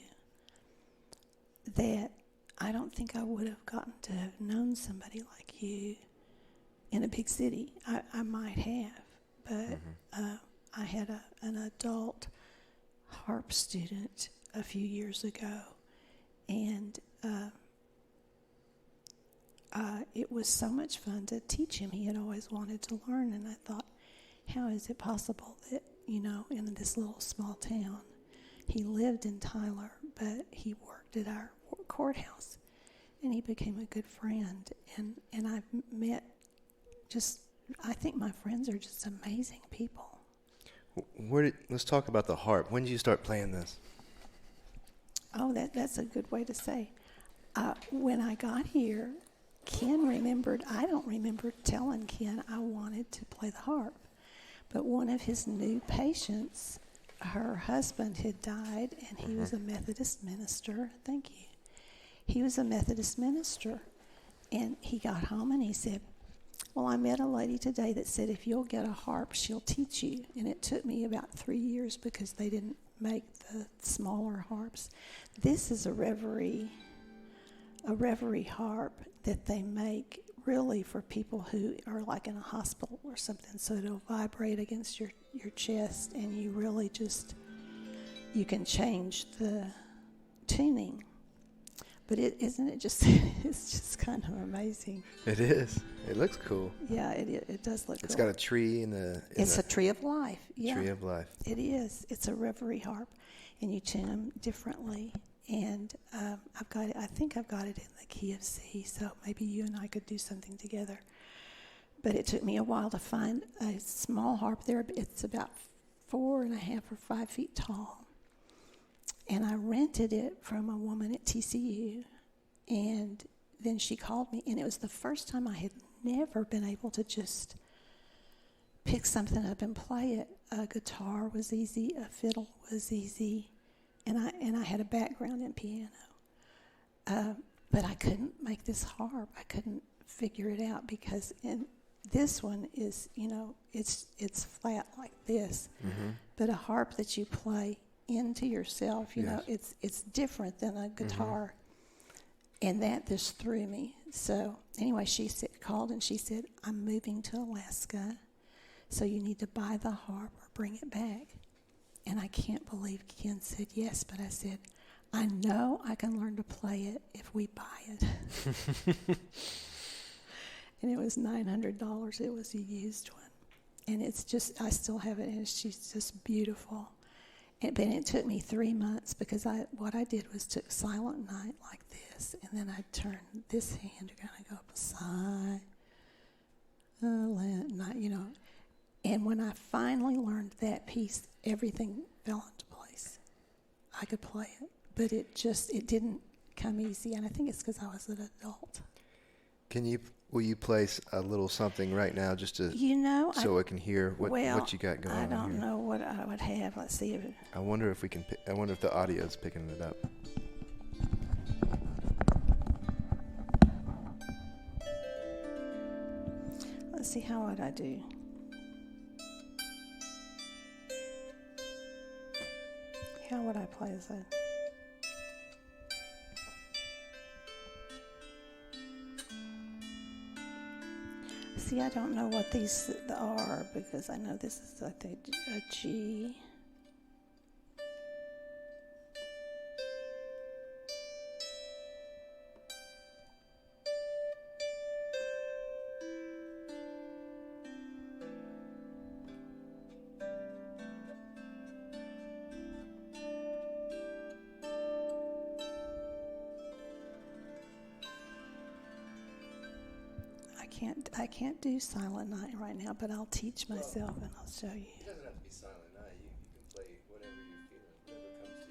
that I don't think I would have gotten to have known somebody like you in a big city. I might have, but I had an adult harp student a few years ago, and it was so much fun to teach him. He had always wanted to learn, and I thought, how is it possible that, in this little small town, he lived in Tyler, but he worked at our courthouse, and he became a good friend, and I've met I think my friends are just amazing people. Let's talk about the harp. When did you start playing this? Oh, that's a good way to say. When I got here, Ken remembered. I don't remember telling Ken I wanted to play the harp. But one of his new patients, her husband had died, and he was a Methodist minister. Thank you. He was a Methodist minister. And he got home and he said, well, I met a lady today that said if you'll get a harp, she'll teach you. And it took me about 3 years because they didn't make the smaller harps. This is a reverie harp that they make really for people who are like in a hospital or something, so it'll vibrate against your chest, and you really just, you can change the tuning. But isn't it just, it's just kind of amazing. It is. It looks cool. Yeah, it does look cool. It's got a tree It's a tree of life. Yeah. Tree of life. It is. It's a reverie harp, and you tune them differently. And I've got it. I think I've got it in the key of C, so maybe you and I could do something together. But it took me a while to find a small harp there. It's about 4.5 or 5 feet tall. And I rented it from a woman at TCU, and then she called me, and it was the first time I had never been able to just pick something up and play it. A guitar was easy, a fiddle was easy, and I had a background in piano. But I couldn't make this harp. I couldn't figure it out because this one is, it's flat like this. Mm-hmm. But a harp that you play into yourself, you know, it's different than a guitar. Mm-hmm. And that just threw me. So anyway, she called and she said, I'm moving to Alaska, so you need to buy the harp or bring it back. And I can't believe Ken said yes, but I said, I know I can learn to play it if we buy it. And it was $900. It was a used one. And it's just, I still have it, and she's just beautiful. But it took me 3 months because what I did was took Silent Night like this, and then I'd turn this hand to kind of go up Silent Night, And when I finally learned that piece, everything fell into place. I could play it, but it didn't come easy, and I think it's because I was an adult. Will you play a little something right now just to, so I can hear what you got going on? I don't know what I would have. Let's see. I wonder if the audio's picking it up. Let's see, how would I do? How would I play this? See, I don't know what these are because I know this is, I think, a G. I can't do Silent Night right now, but I'll teach myself and I'll show you. It doesn't have to be Silent Night. You can play whatever you're feeling, whatever comes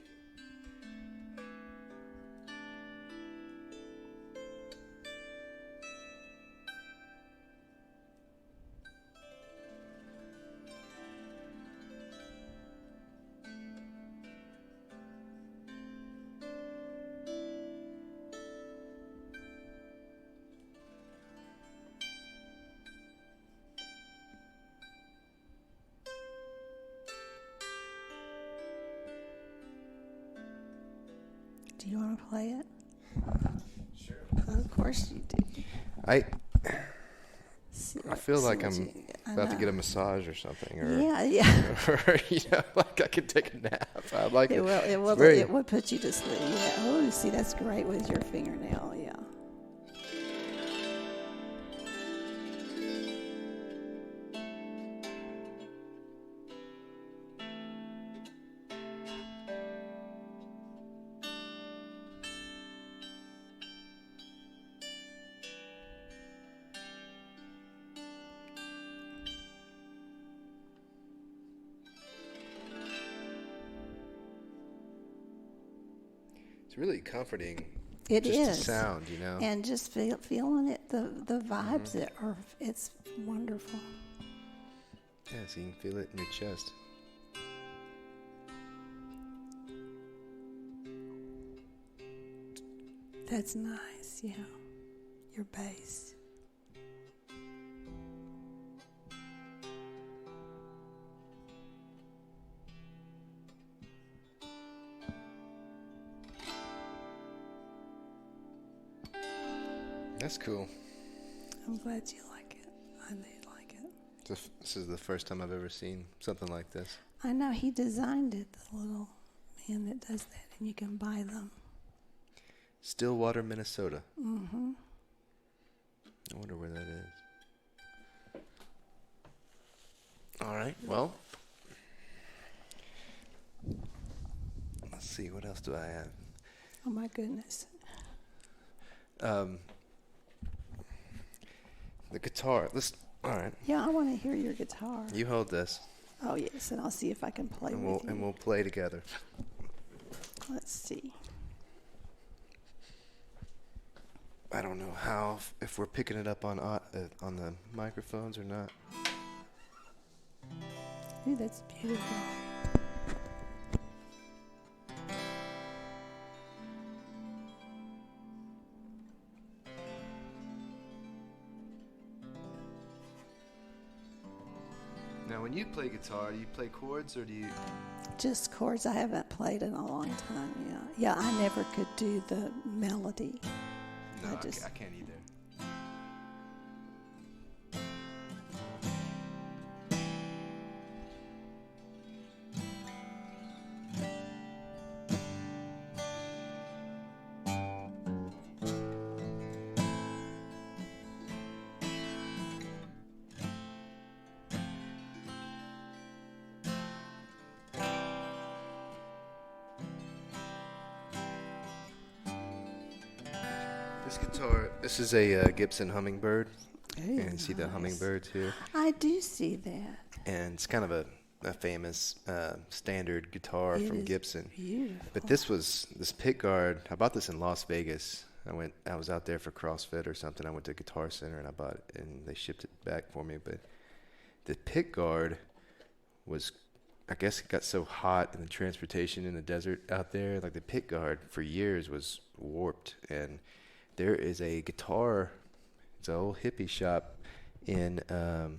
Do you want to play it? Sure. Of course you do. I feel like I'm about to get a massage or something, or or like I could take a nap. I like it. It will put you to sleep. Yeah. Oh, see, that's great with your fingernail. Yeah. It's really comforting. It just is. The sound, And just feeling it, the vibes that are, it's wonderful. Yeah, so you can feel it in your chest. That's nice, yeah. Your bass. That's cool. I'm glad you like it. I did like it. This is the first time I've ever seen something like this. I know he designed it, the little man that does that, and you can buy them. Stillwater, Minnesota. Mm-hmm. I wonder where that is. All right, well, let's see, what else do I have? Oh, my goodness. The guitar. All right. Yeah, I want to hear your guitar. You hold this. Oh, yes, and I'll see if I can play with you. And we'll play together. Let's see. I don't know if we're picking it up on the microphones or not. Ooh, that's beautiful. Now, when you play guitar, do you play chords or do you? Just chords. I haven't played in a long time. Yeah. I never could do the melody. No, I can't either. This guitar, this is a Gibson Hummingbird. Ooh, and see the nice. hummingbirds here. I do see that. And it's kind of a famous standard guitar from Gibson. Beautiful. But this pickguard, I bought this in Las Vegas. I was out there for CrossFit or something. I went to Guitar Center and I bought it, and they shipped it back for me. But the pickguard was, I guess it got so hot in the transportation in the desert out there. Like the pickguard for years was warped. And there is a guitar, it's an old hippie shop in man,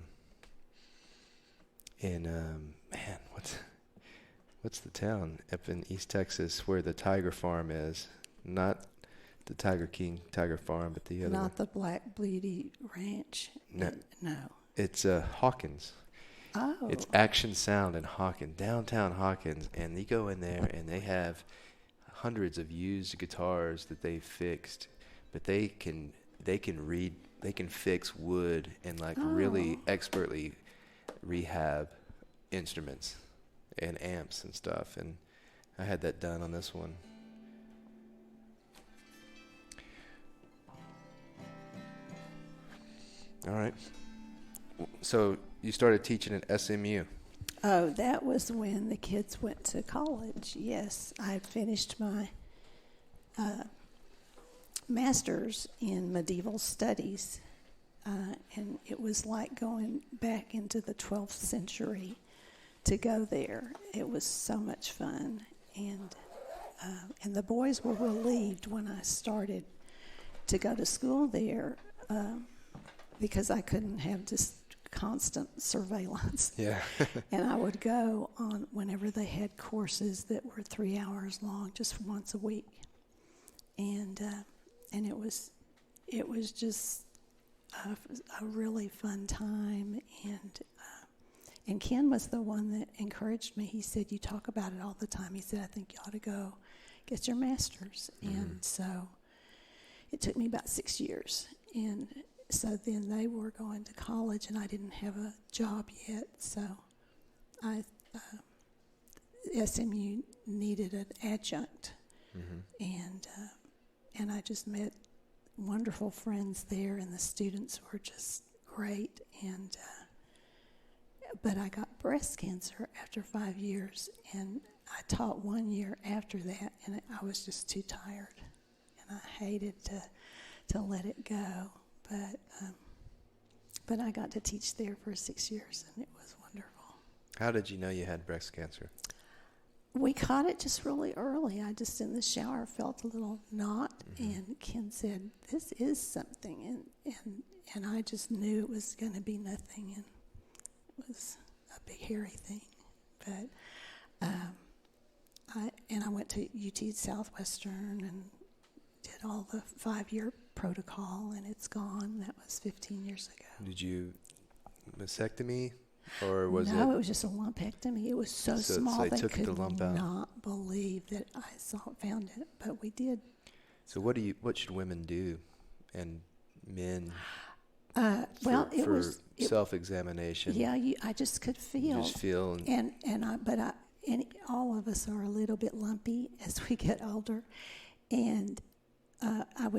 what's the town up in East Texas where the Tiger Farm is? Not the Tiger King Tiger Farm, but the other one. Not the Black Beauty Ranch. No. No. It's Hawkins. Oh. It's Action Sound in Hawkins, downtown Hawkins, and you go in there and they have hundreds of used guitars that they fixed, but they can fix wood and really expertly rehab instruments and amps and stuff, and I had that done on this one. All right. So you started teaching at SMU. Oh, that was when the kids went to college. Yes, I finished my master's in medieval studies, and it was like going back into the 12th century to go there. It was so much fun, and the boys were relieved when I started to go to school there because I couldn't have just constant surveillance. Yeah. And I would go on whenever they had courses that were 3 hours long, just once a week, and it was just a really fun time, and Ken was the one that encouraged me. He said, "You talk about it all the time." He said, "I think you ought to go get your master's." Mm-hmm. And so it took me about 6 years, and so then they were going to college, and I didn't have a job yet, so SMU needed an adjunct, mm-hmm. And I just met wonderful friends there, and the students were just great, and but I got breast cancer after 5 years, and I taught 1 year after that, and I was just too tired, and I hated to let it go. But I got to teach there for 6 years, and it was wonderful. How did you know you had breast cancer? We caught it just really early. I just in the shower felt a little knot, mm-hmm. and Ken said, "This is something," and I just knew it was going to be nothing, and it was a big hairy thing. But I went to UT Southwestern and did all the 5-year protocol, and it's gone. That was 15 years ago. Did you mastectomy, or was No, it was just a lumpectomy. It was so small they they took could the lump out. not believe that I found it, but we did. So what should women do, and men? It was self-examination. Yeah, I just could feel. You just feel, and all of us are a little bit lumpy as we get older, and I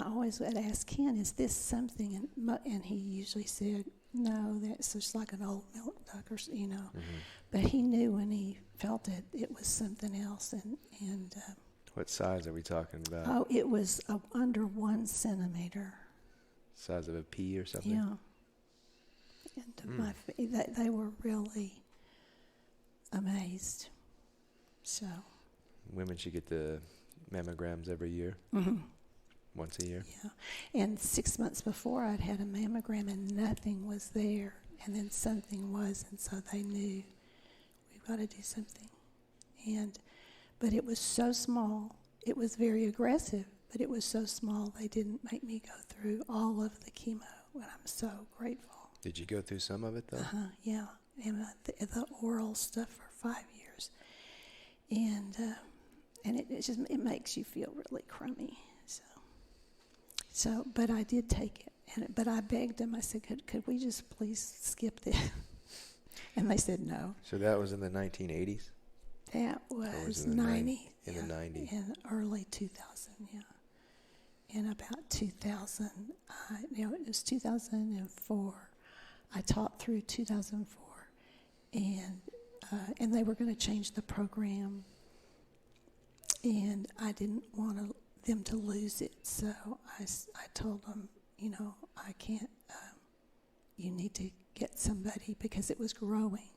always would ask Ken, "Is this something?" And he usually said, "No, that's just like an old milk duck, or Mm-hmm. But he knew when he felt it, it was something else, and. What size are we talking about? Oh, it was under 1 centimeter. Size of a pea or something? Yeah. And they were really amazed. So. Women should get the mammograms every year. Mm-hmm. Once a year. Yeah. And 6 months before, I'd had a mammogram and nothing was there. And then something was, and so they knew we've got to do something. But it was so small. It was very aggressive, but it was so small they didn't make me go through all of the chemo, and I'm so grateful. Did you go through some of it, though? Yeah, and the oral stuff for 5 years. And it makes you feel really crummy. So, but I did take it, but I begged them. I said, could we just please skip this? And they said no. So that was in the 1980s? That was 90. In the 90s. In early 2000, yeah. In about 2000, it was 2004. I taught through 2004, and they were going to change the program, and I didn't want them to lose it, so I told them, I can't. You need to get somebody, because it was growing,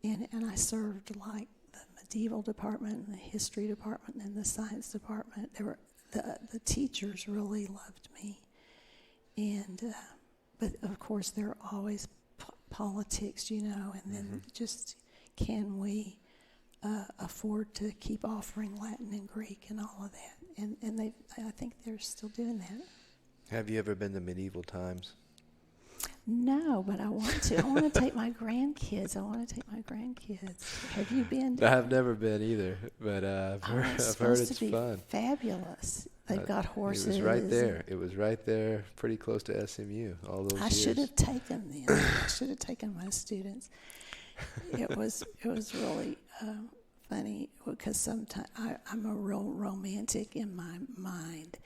and I served like the medieval department and the history department and the science department. The teachers really loved me, but of course there are always politics, and then just can we afford to keep offering Latin and Greek and all of that, and I think they're still doing that. Have you ever been to medieval times? No, but I want to. I want to take my grandkids. Have you been? I've never been either, but I've heard it's fun. Fabulous. They've got horses. It was right there. It was right there, pretty close to SMU. All those years. I should have taken them. I should have taken my students. It was really funny, because sometimes I'm a real romantic in my mind,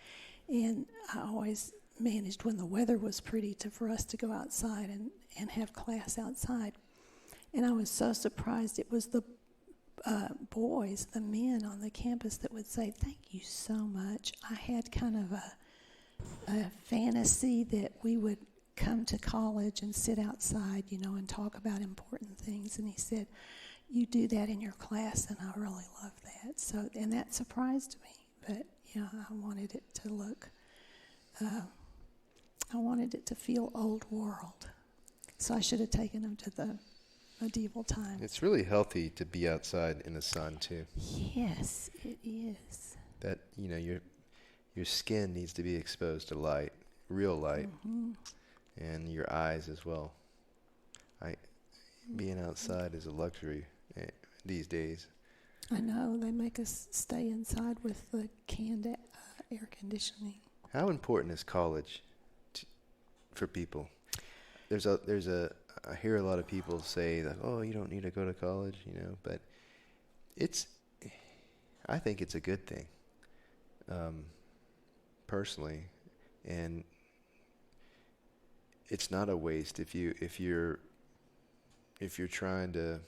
and I always managed when the weather was pretty for us to go outside and have class outside. And I was so surprised. It was the boys, the men on the campus, that would say, "Thank you so much." I had kind of a fantasy that we would come to college and sit outside, and talk about important things. And he said, "You do that in your class," and I really love that. So, and that surprised me. But, I wanted it to look... I wanted it to feel old world. So I should have taken them to the medieval times. It's really healthy to be outside in the sun, too. Yes, it is. That, your skin needs to be exposed to light, real light, and your eyes as well. Being outside is a luxury these days. I know. They make us stay inside with the canned air conditioning. How important is college for people? I hear a lot of people say that, "Oh, you don't need to go to college," but I think it's a good thing, personally, and it's not a waste if you're trying to,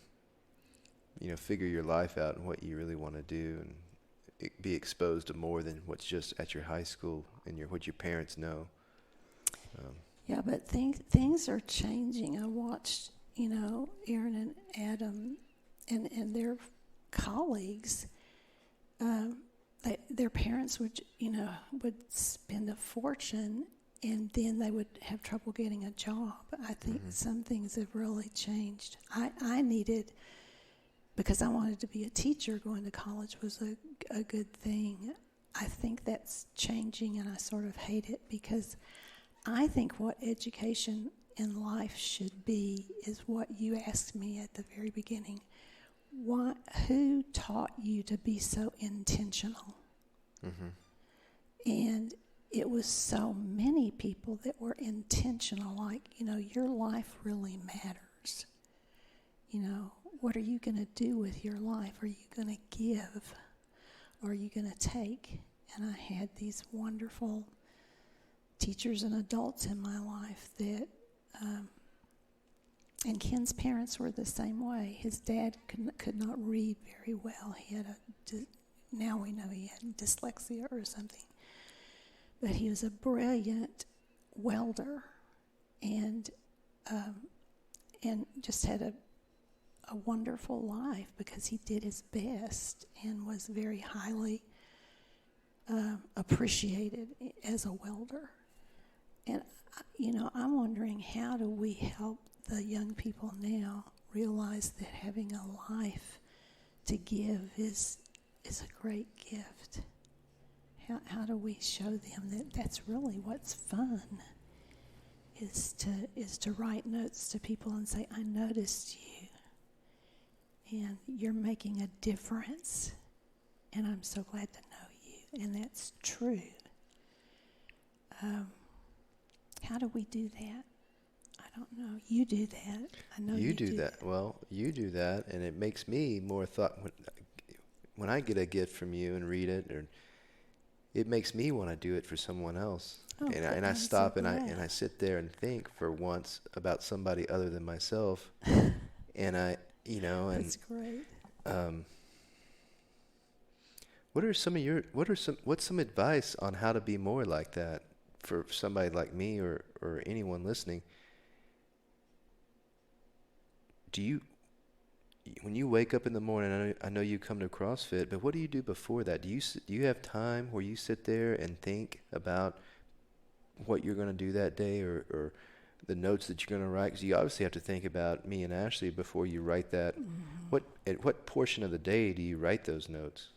figure your life out and what you really want to do, and be exposed to more than what's just at your high school and what your parents know. Yeah, but things are changing. I watched, Aaron and Adam and their colleagues. Their parents would spend a fortune, and then they would have trouble getting a job. I think some things have really changed. I needed, because I wanted to be a teacher, going to college was a good thing. I think that's changing, and I sort of hate it, because I think what education in life should be is what you asked me at the very beginning. Who taught you to be so intentional? And it was so many people that were intentional, like, your life really matters. What are you going to do with your life? Are you going to give? Or are you going to take? And I had these wonderful teachers and adults in my life that, and Ken's parents were the same way. His dad could not read very well. He had now we know he had dyslexia or something. But he was a brilliant welder, and just had a wonderful life because he did his best and was very highly appreciated as a welder. And, I'm wondering, how do we help the young people now realize that having a life to give is a great gift? How do we show them that that's really what's fun, is to write notes to people and say, I noticed you, and you're making a difference, and I'm so glad to know you, and that's true. How do we do that? I don't know. You do that. I know you do that. Well, you do that, and it makes me more thought. When I get a gift from you and read it, it makes me want to do it for someone else. Oh, and I stop and I sit there and think for once about somebody other than myself. And that's great. What's some advice on how to be more like that for somebody like me or anyone listening? When you wake up in the morning, I know you come to CrossFit, but what do you do before that? Do you have time where you sit there and think about what you're going to do that day, or the notes that you're going to write? Because you obviously have to think about me and Ashley before you write that. Mm-hmm. At what portion of the day do you write those notes?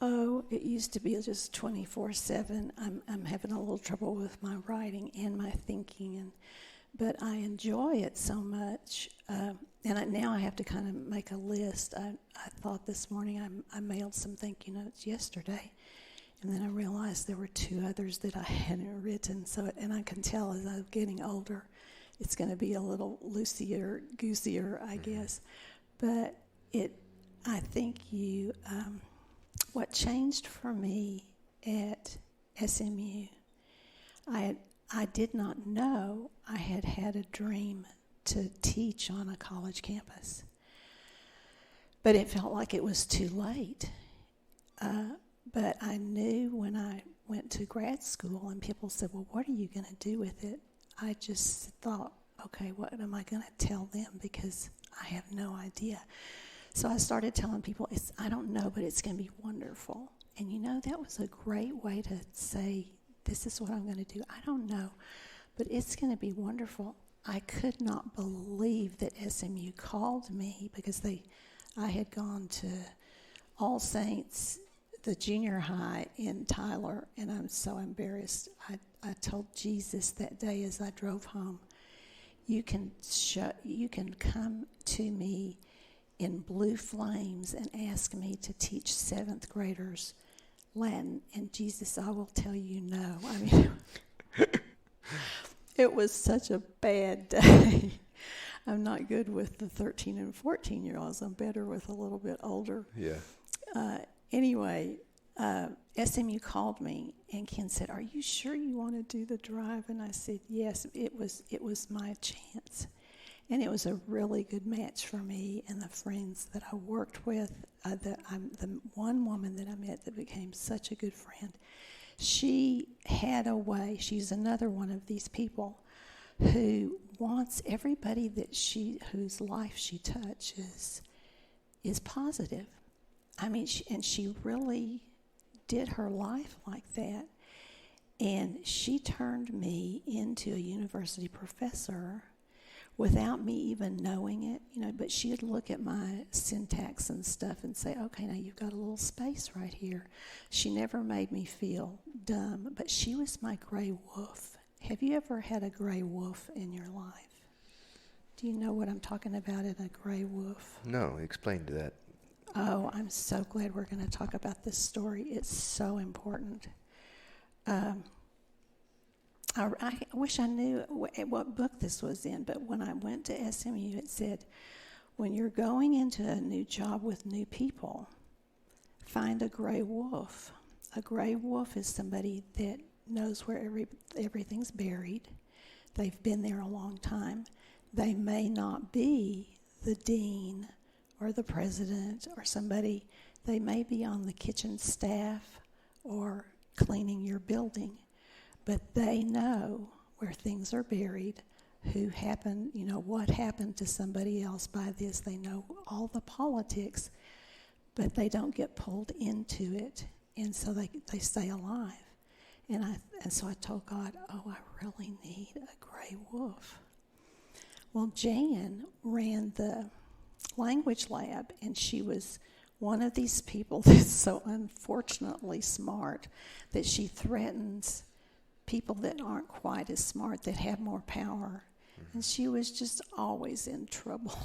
Oh, it used to be just 24/7. I'm having a little trouble with my writing and my thinking, but I enjoy it so much. Now I have to kind of make a list. I thought this morning I mailed some thank you notes yesterday, and then I realized there were 2 others that I hadn't written. And I can tell as I'm getting older, it's going to be a little loosier, goosier, I guess. But I think what changed for me at SMU, I did not know I had a dream to teach on a college campus. But it felt like it was too late. But I knew when I went to grad school and people said, well, what are you going to do with it? I just thought, okay, what am I going to tell them? Because I have no idea. So I started telling people, I don't know, but it's going to be wonderful. And that was a great way to say, this is what I'm going to do. I don't know, but it's going to be wonderful. I could not believe that SMU called me because I had gone to All Saints, the junior high in Tyler, and I'm so embarrassed. I told Jesus that day as I drove home, you can come to me in blue flames and ask me to teach 7th graders Latin, and Jesus, I will tell you no. I mean, it was such a bad day. I'm not good with the 13 and 14-year-olds. I'm better with a little bit older. Yeah. Anyway, SMU called me, and Ken said, are you sure you want to do the drive? And I said, yes, it was my chance. And it was a really good match for me and the friends that I worked with. The one woman that I met that became such a good friend, she had a way. She's another one of these people who wants everybody whose life she touches is positive. I mean, she really did her life like that. And she turned me into a university professor without me even knowing it, but she'd look at my syntax and stuff and say, okay, now you've got a little space right here. She never made me feel dumb, but she was my gray wolf. Have you ever had a gray wolf in your life? Do you know what I'm talking about in a gray wolf? No, explain to that. Oh, I'm so glad we're going to talk about this story. It's so important. I wish I knew what book this was in, but when I went to SMU, it said, when you're going into a new job with new people, find a gray wolf. A gray wolf is somebody that knows where everything's buried. They've been there a long time. They may not be the dean or the president or somebody. They may be on the kitchen staff or cleaning your building, but they know where things are buried, who happened, what happened to somebody else by this. They know all the politics, but they don't get pulled into it, and so they stay alive. And so I told God, I really need a gray wolf. Well, Jan ran the language lab, and she was one of these people that's so unfortunately smart that she threatens people that aren't quite as smart, that have more power. And she was just always in trouble.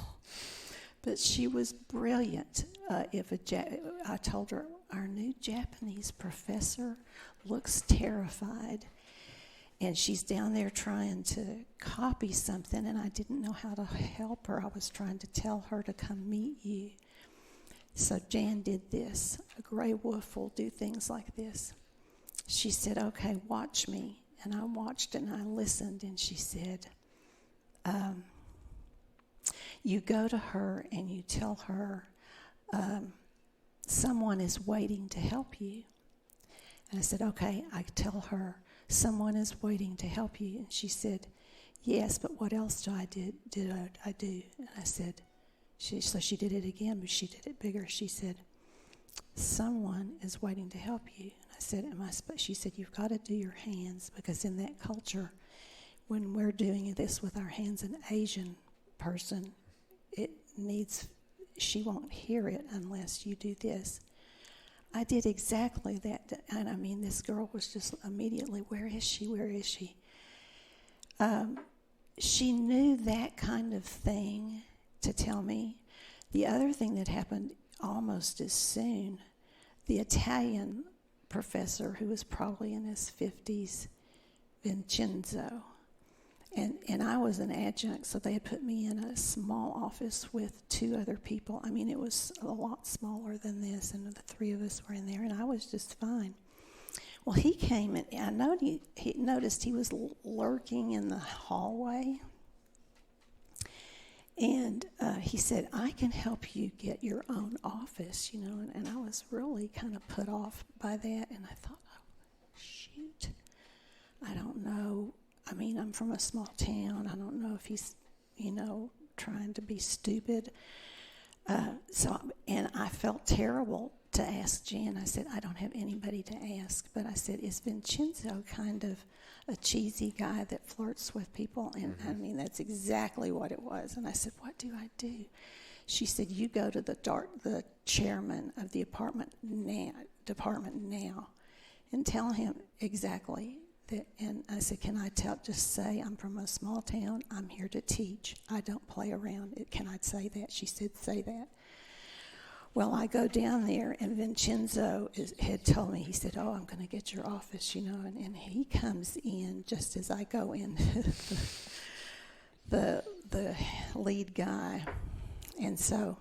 But she was brilliant. I told her, our new Japanese professor looks terrified, and she's down there trying to copy something, and I didn't know how to help her. I was trying to tell her to come meet you. So Jan did this. A gray wolf will do things like this. She said, okay, watch me. And I watched and I listened, and she said, you go to her and you tell her someone is waiting to help you. And I said, okay. I tell her someone is waiting to help you. And she said, yes, but what else do I do? And I said, so she did it again, but she did it bigger. She said, someone is waiting to help you. And I said, she said, you've got to do your hands, because in that culture, when we're doing this with our hands, an Asian person, she won't hear it unless you do this. I did exactly that. And I mean, this girl was just immediately, where is she? Where is she? She knew that kind of thing to tell me. The other thing that happened almost as soon, the Italian professor, who was probably in his 50s, Vincenzo, and I was an adjunct, so they had put me in a small office with 2 other people. I mean, it was a lot smaller than this, and the 3 of us were in there, and I was just fine. Well, he came, and I noticed he was lurking in the hallway, and he said, I can help you get your own office, and I was really kind of put off by that, and I thought, oh, shoot, I don't know. I mean, I'm from a small town. I don't know if he's, trying to be stupid. And I felt terrible to ask Jan. I said, I don't have anybody to ask. But I said, is Vincenzo kind of a cheesy guy that flirts with people? And I mean, that's exactly what it was. And I said, what do I do? She said, you go to the chairman of the department now and tell him exactly that. And I said, can I just say I'm from a small town, I'm here to teach, I don't play around. Can I say that? She said, say that. Well, I go down there, and Vincenzo had told me, he said, oh, I'm going to get your office, and he comes in just as I go in, the lead guy. And so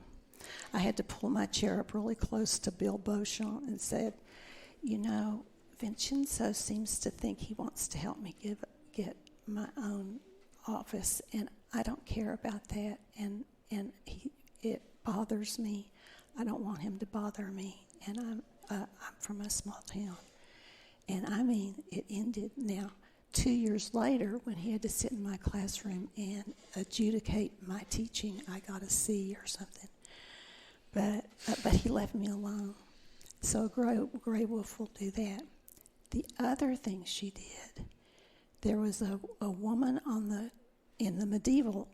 I had to pull my chair up really close to Bill Beauchamp and said, Vincenzo seems to think he wants to help me get my own office, and I don't care about that, and it bothers me. I don't want him to bother me, and I'm from a small town. And I mean, it ended. Now, 2 years later, when he had to sit in my classroom and adjudicate my teaching, I got a C or something. But he left me alone. So a gray wolf will do that. The other thing she did, there was a woman in the medieval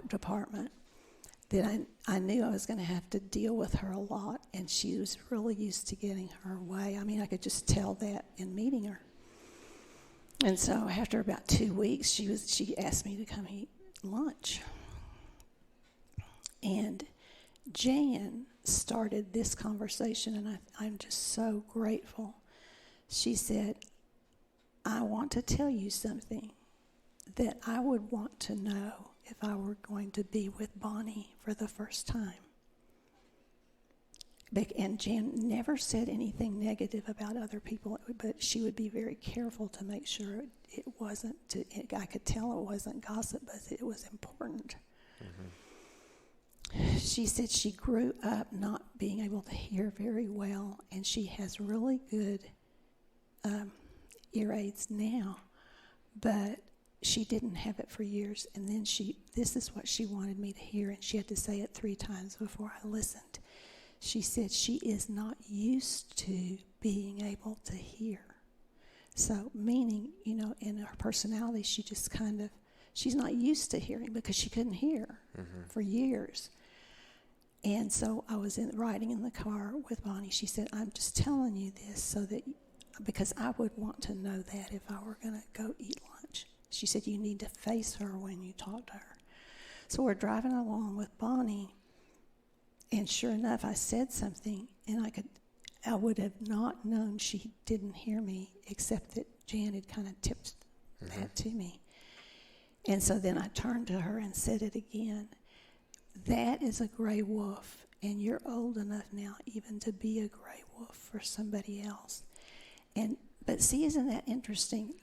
department that I knew I was going to have to deal with her a lot, and she was really used to getting her way. I mean, I could just tell that in meeting her. And so after about 2 weeks, she asked me to come eat lunch. And Jan started this conversation, and I'm just so grateful. She said, I want to tell you something that I would want to know if I were going to be with Bonnie for the first time. And Jan never said anything negative about other people, but she would be very careful to make sure it wasn't, I could tell it wasn't gossip, but it was important. Mm-hmm. She said she grew up not being able to hear very well, and she has really good ear aids now, but she didn't have it for years. And then this is what she wanted me to hear, and she had to say it 3 times before I listened. She said she is not used to being able to hear. So meaning, in her personality, she just she's not used to hearing because she couldn't hear for years. And so I was riding in the car with Bonnie. She said, I'm just telling you this because I would want to know that if I were going to go eat lunch. She said, you need to face her when you talk to her. So we're driving along with Bonnie, and sure enough, I said something, and I would have not known she didn't hear me, except that Jan had kind of tipped that to me. And so then I turned to her and said it again. That is a gray wolf, and you're old enough now even to be a gray wolf for somebody else. But see, isn't that interesting?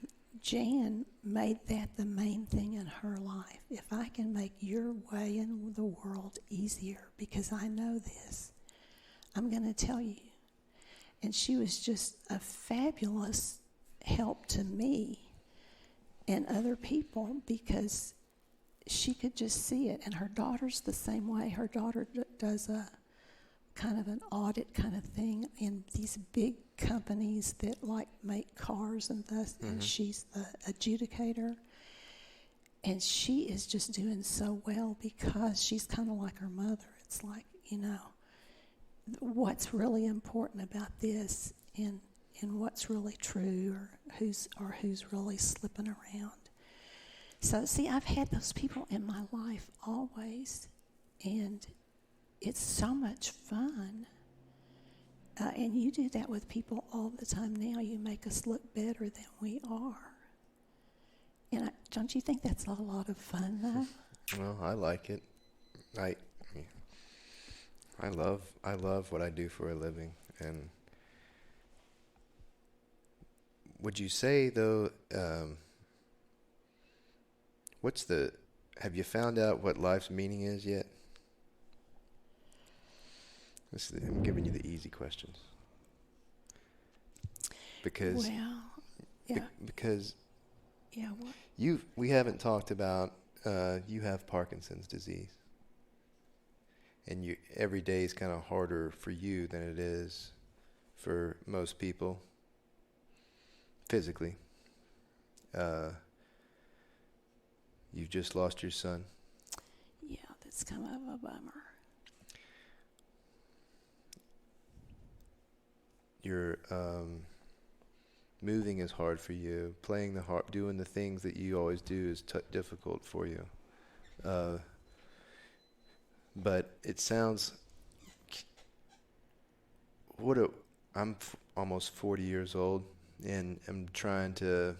Jan made that the main thing in her life. If I can make your way in the world easier because I know this, I'm going to tell you. And she was just a fabulous help to me and other people because she could just see it. And her daughter's the same way. Her daughter does a kind of an audit kind of thing in these big companies that make cars and thus, and she's the adjudicator. And she is just doing so well because she's kind of like her mother. It's like, what's really important about this and what's really true or who's really slipping around. So see, I've had those people in my life always, and it's so much fun. And you do that with people all the time now. You make us look better than we are. And don't you think that's a lot of fun, though? Well, I like it. I love what I do for a living. And would you say, though, have you found out what life's meaning is yet? I'm giving you the easy questions. Because we haven't talked about you have Parkinson's disease, and every day is kind of harder for you than it is for most people physically. You've just lost your son. Yeah, that's kind of a bummer. You're moving is hard for you. Playing the harp, doing the things that you always do is difficult for you. But it sounds. I'm almost 40 years old, and I'm trying to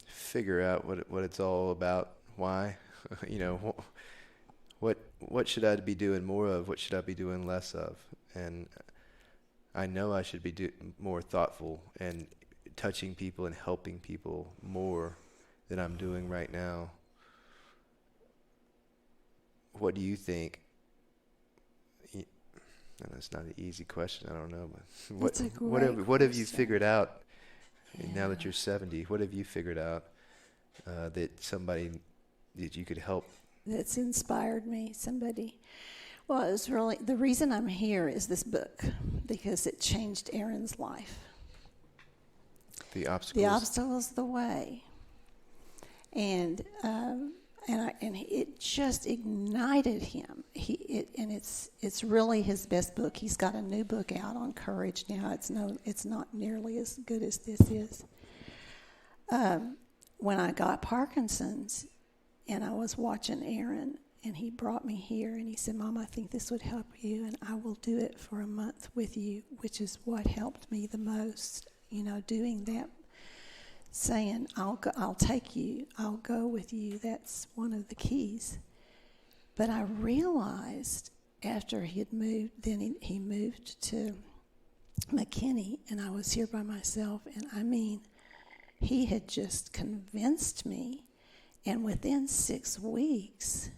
figure out what it's all about. Why, what should I be doing more of? What should I be doing less of? And I know I should be more thoughtful and touching people and helping people more than I'm doing right now. What do you think? That's not an easy question. I don't know, but what have you figured out now that you're 70? What have you figured out that you could help? That's inspired me. Somebody. Well, it was really the reason I'm here is this book because it changed Aaron's life. The obstacles of the way, and it just ignited him. It's really his best book. He's got a new book out on courage now. It's not nearly as good as this is. When I got Parkinson's, and I was watching Aaron, and he brought me here, and he said, "Mom, I think this would help you, and I will do it for a month with you," which is what helped me the most. Doing that. Saying, I'll take you, I'll go with you, that's one of the keys. But I realized after he had moved, then he moved to McKinney, and I was here by myself, and he had just convinced me, and within 6 weeks,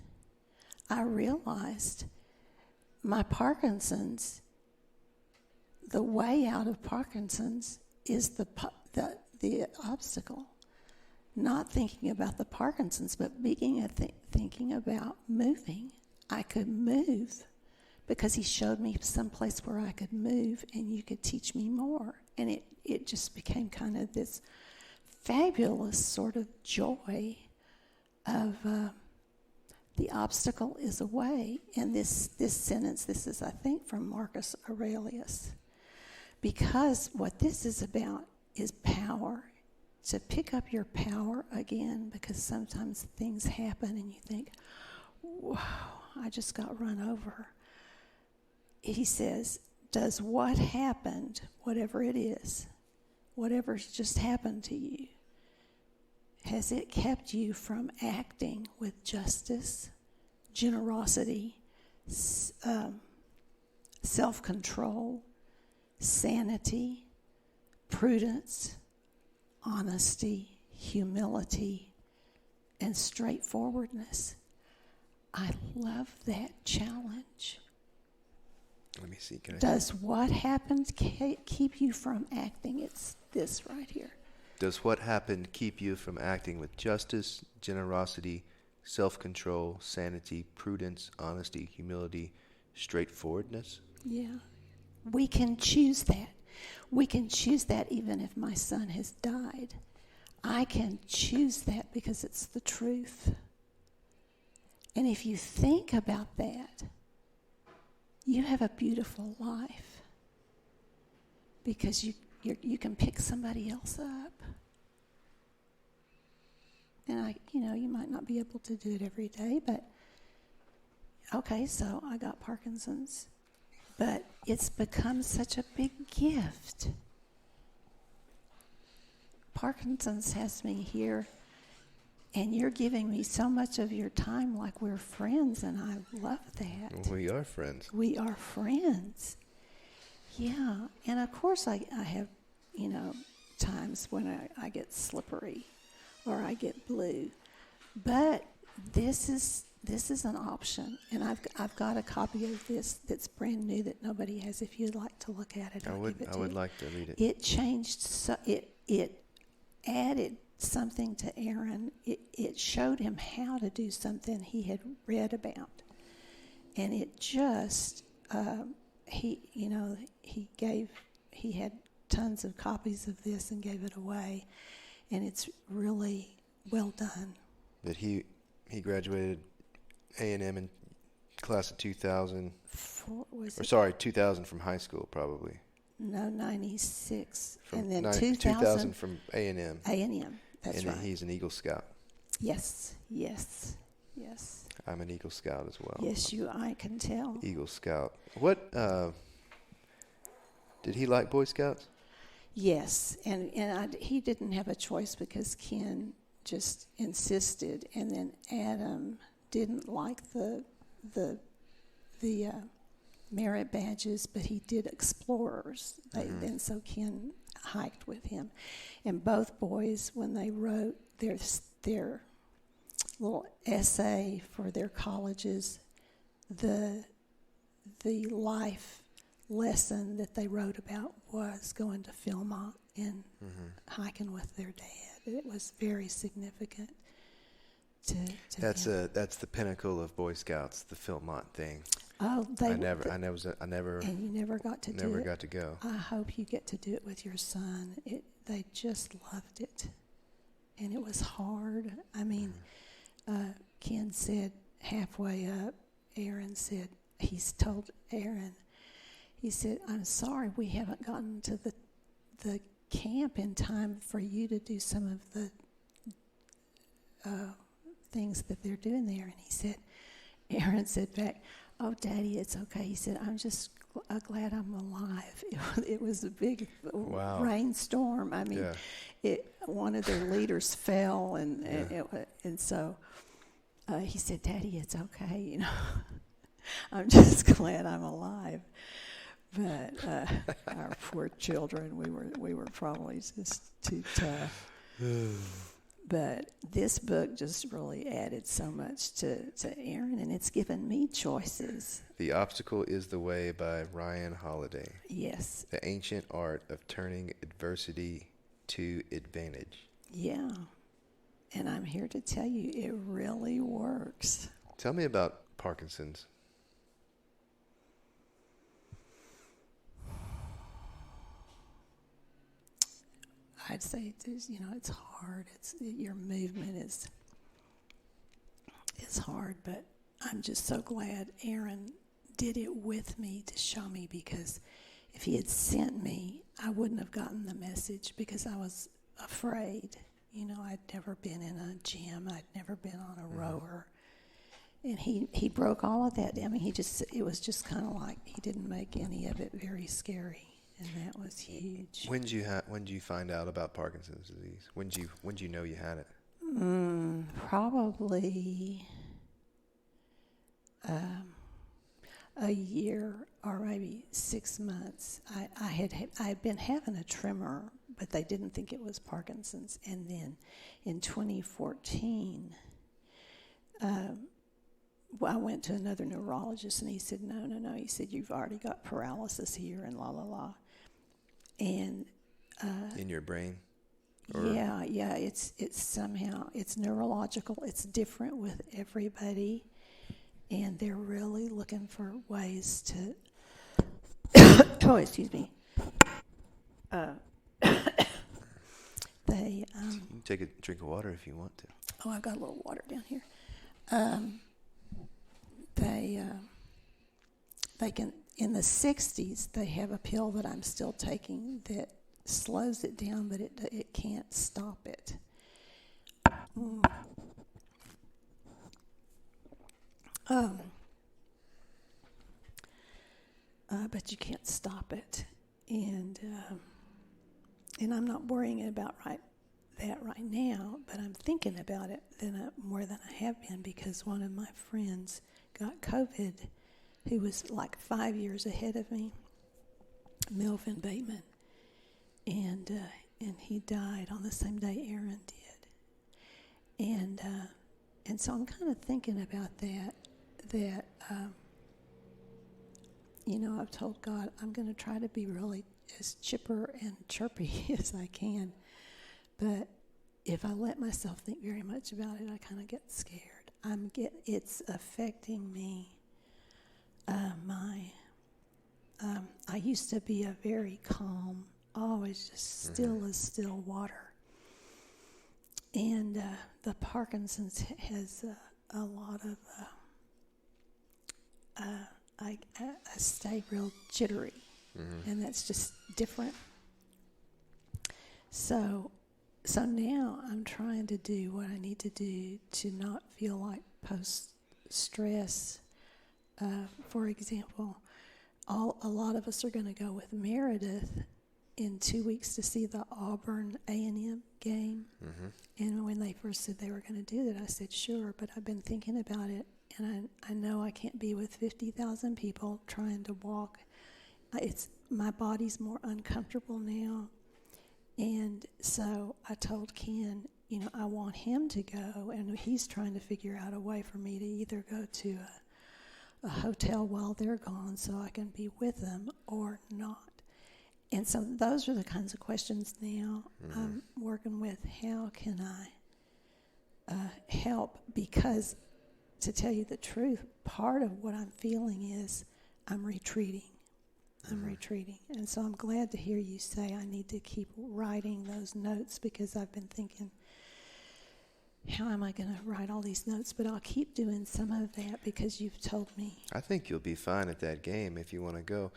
I realized my Parkinson's, the way out of Parkinson's is the obstacle. Not thinking about the Parkinson's, but thinking about moving. I could move because he showed me some place where I could move and you could teach me more. And it just became kind of this fabulous sort of joy of the obstacle is a way. And this sentence, this is, I think, from Marcus Aurelius. Because what this is about is power, to pick up your power again, because sometimes things happen and you think, wow, I just got run over. He says, does what happened, whatever it is, whatever's just happened to you, has it kept you from acting with justice, generosity, self-control, sanity, prudence, honesty, humility, and straightforwardness? I love that challenge. Let me see. Does what happened keep you from acting? It's this right here. Does what happened keep you from acting with justice, generosity, self-control, sanity, prudence, honesty, humility, straightforwardness? Yeah. We can choose that. We can choose that even if my son has died. I can choose that because it's the truth. And if you think about that, you have a beautiful life because you can pick somebody else up. And you might not be able to do it every day, but okay, so I got Parkinson's. But it's become such a big gift. Parkinson's has me here, and you're giving me so much of your time like we're friends, and I love that. We are friends. We are friends. Yeah. And of course I have, times when I get slippery or I get blue. But this is an option, and I've got a copy of this that's brand new that nobody has. If you'd like to look at it, I would like to read it. It changed. It added something to Aaron. It showed him how to do something he had read about, and it just he had tons of copies of this and gave it away, and it's really well done. That he graduated A&M in class of 2000. 2000 from high school, probably. No, 96. And then 2000 from A&M. A&M, that's right. And he's an Eagle Scout. Yes. I'm an Eagle Scout as well. Yes, I can tell. Eagle Scout. What, did he like Boy Scouts? Yes, and he didn't have a choice because Ken just insisted, and then Adam didn't like the merit badges, but he did explorers. Then so Ken hiked with him, and both boys, when they wrote their little essay for their colleges, the life lesson that they wrote about was going to Philmont and hiking with their dad. It was very significant to that's them. That's the pinnacle of Boy Scouts, the Philmont thing. Oh, I never. And you never got to do it. Never got to go. I hope you get to do it with your son. They just loved it, and it was hard. I mean, Ken said halfway up, he's told Aaron, he said, I'm sorry we haven't gotten to the camp in time for you to do some of the things that they're doing there. And Aaron said back, oh, Daddy, it's okay. He said, I'm just glad I'm alive. It was a big rainstorm. I mean, one of their leaders fell, and so he said, Daddy, it's okay. You know, I'm just glad I'm alive. But our poor children, we were probably just too tough. But this book just really added so much to Aaron, and it's given me choices. The Obstacle is the Way by Ryan Holiday. Yes. The Ancient Art of Turning Adversity to Advantage. Yeah. And I'm here to tell you, it really works. Tell me about Parkinson's. I'd say, it's hard. Your movement is hard, but I'm just so glad Aaron did it with me to show me, because if he had sent me, I wouldn't have gotten the message because I was afraid. You know, I'd never been in a gym. I'd never been on a rower. And he broke all of that. I mean, it was just kind of like he didn't make any of it very scary. And that was huge. When did you find out about Parkinson's disease? When did you know you had it? Probably a year or maybe 6 months. I had been having a tremor, but they didn't think it was Parkinson's. And then in 2014, I went to another neurologist, and he said, no. He said, you've already got paralysis here and la, la, la. And in your brain? Yeah, it's somehow, it's neurological. It's different with everybody. And they're really looking for ways to, excuse me. They, you can take a drink of water if you want to. Oh, I've got a little water down here. They can, in the 60s, they have a pill that I'm still taking that slows it down, but it can't stop it. But you can't stop it, and I'm not worrying about that right now, but I'm thinking about it more than I have been, because one of my friends got COVID, who was like 5 years ahead of me, Melvin Bateman, and he died on the same day Aaron did, and so I'm kind of thinking about that I've told God I'm going to try to be really as chipper and chirpy as I can, but if I let myself think very much about it, I kind of get scared. It's affecting me. I used to be a very calm, always just still as still water. And the Parkinson's has a lot of, I stay real jittery, and that's just different. So now I'm trying to do what I need to do to not feel like post-stress. For example, a lot of us are going to go with Meredith in 2 weeks to see the Auburn A&M game. And when they first said they were going to do that, I said, sure, but I've been thinking about it, and I know I can't be with 50,000 people trying to walk. My body's more uncomfortable now. And so I told Ken, I want him to go, and he's trying to figure out a way for me to either go to a hotel while they're gone so I can be with them or not. And so those are the kinds of questions now I'm working with. How can I help? Because to tell you the truth, part of what I'm feeling is I'm retreating. And so I'm glad to hear you say I need to keep writing those notes, because I've been thinking, how am I going to write all these notes? But I'll keep doing some of that because you've told me. I think you'll be fine at that game if you want to go.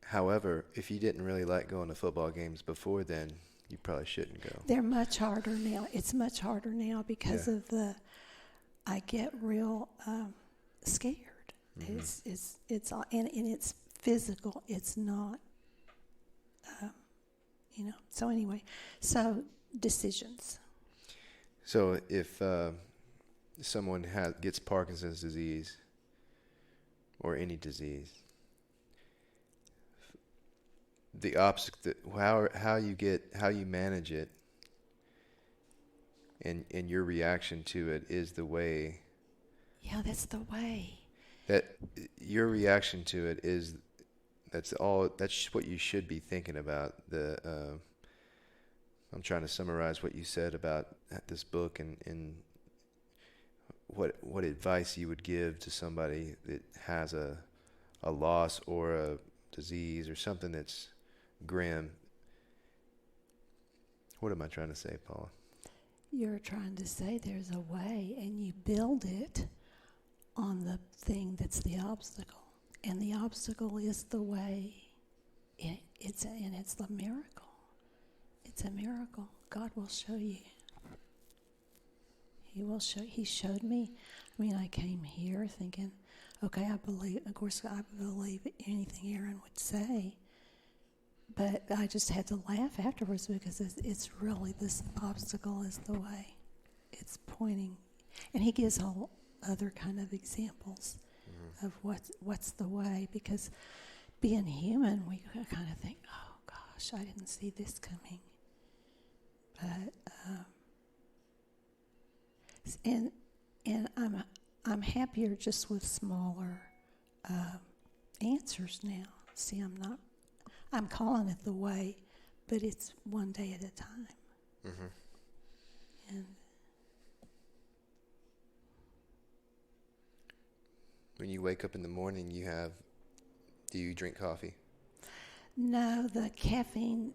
However, if you didn't really like going to football games before then, you probably shouldn't go. They're much harder now. It's much harder now because of I get real scared. Mm-hmm. It's all, and it's physical. It's not, So anyway, so decisions. So if someone gets Parkinson's disease or any disease, the obstacle, how you manage it, and your reaction to it is the way. Yeah, that's the way. That your reaction to it is, that's what you should be thinking about. I'm trying to summarize what you said about this book and what advice you would give to somebody that has a loss or a disease or something that's grim. What am I trying to say, Paula? You're trying to say there's a way, and you build it on the thing that's the obstacle, and the obstacle is the way. It's the miracle. It's a miracle. God will show you. He will show. He showed me. I came here thinking, okay, I believe anything Aaron would say. But I just had to laugh afterwards because it's really, this obstacle is the way. It's pointing. And he gives all other kind of examples of what's the way. Because being human, we kind of think, oh, gosh, I didn't see this coming. But, and I'm happier just with smaller answers now. See, I'm calling it the way, but it's one day at a time. Mm-hmm. And when you wake up in the morning, do you drink coffee? No, the caffeine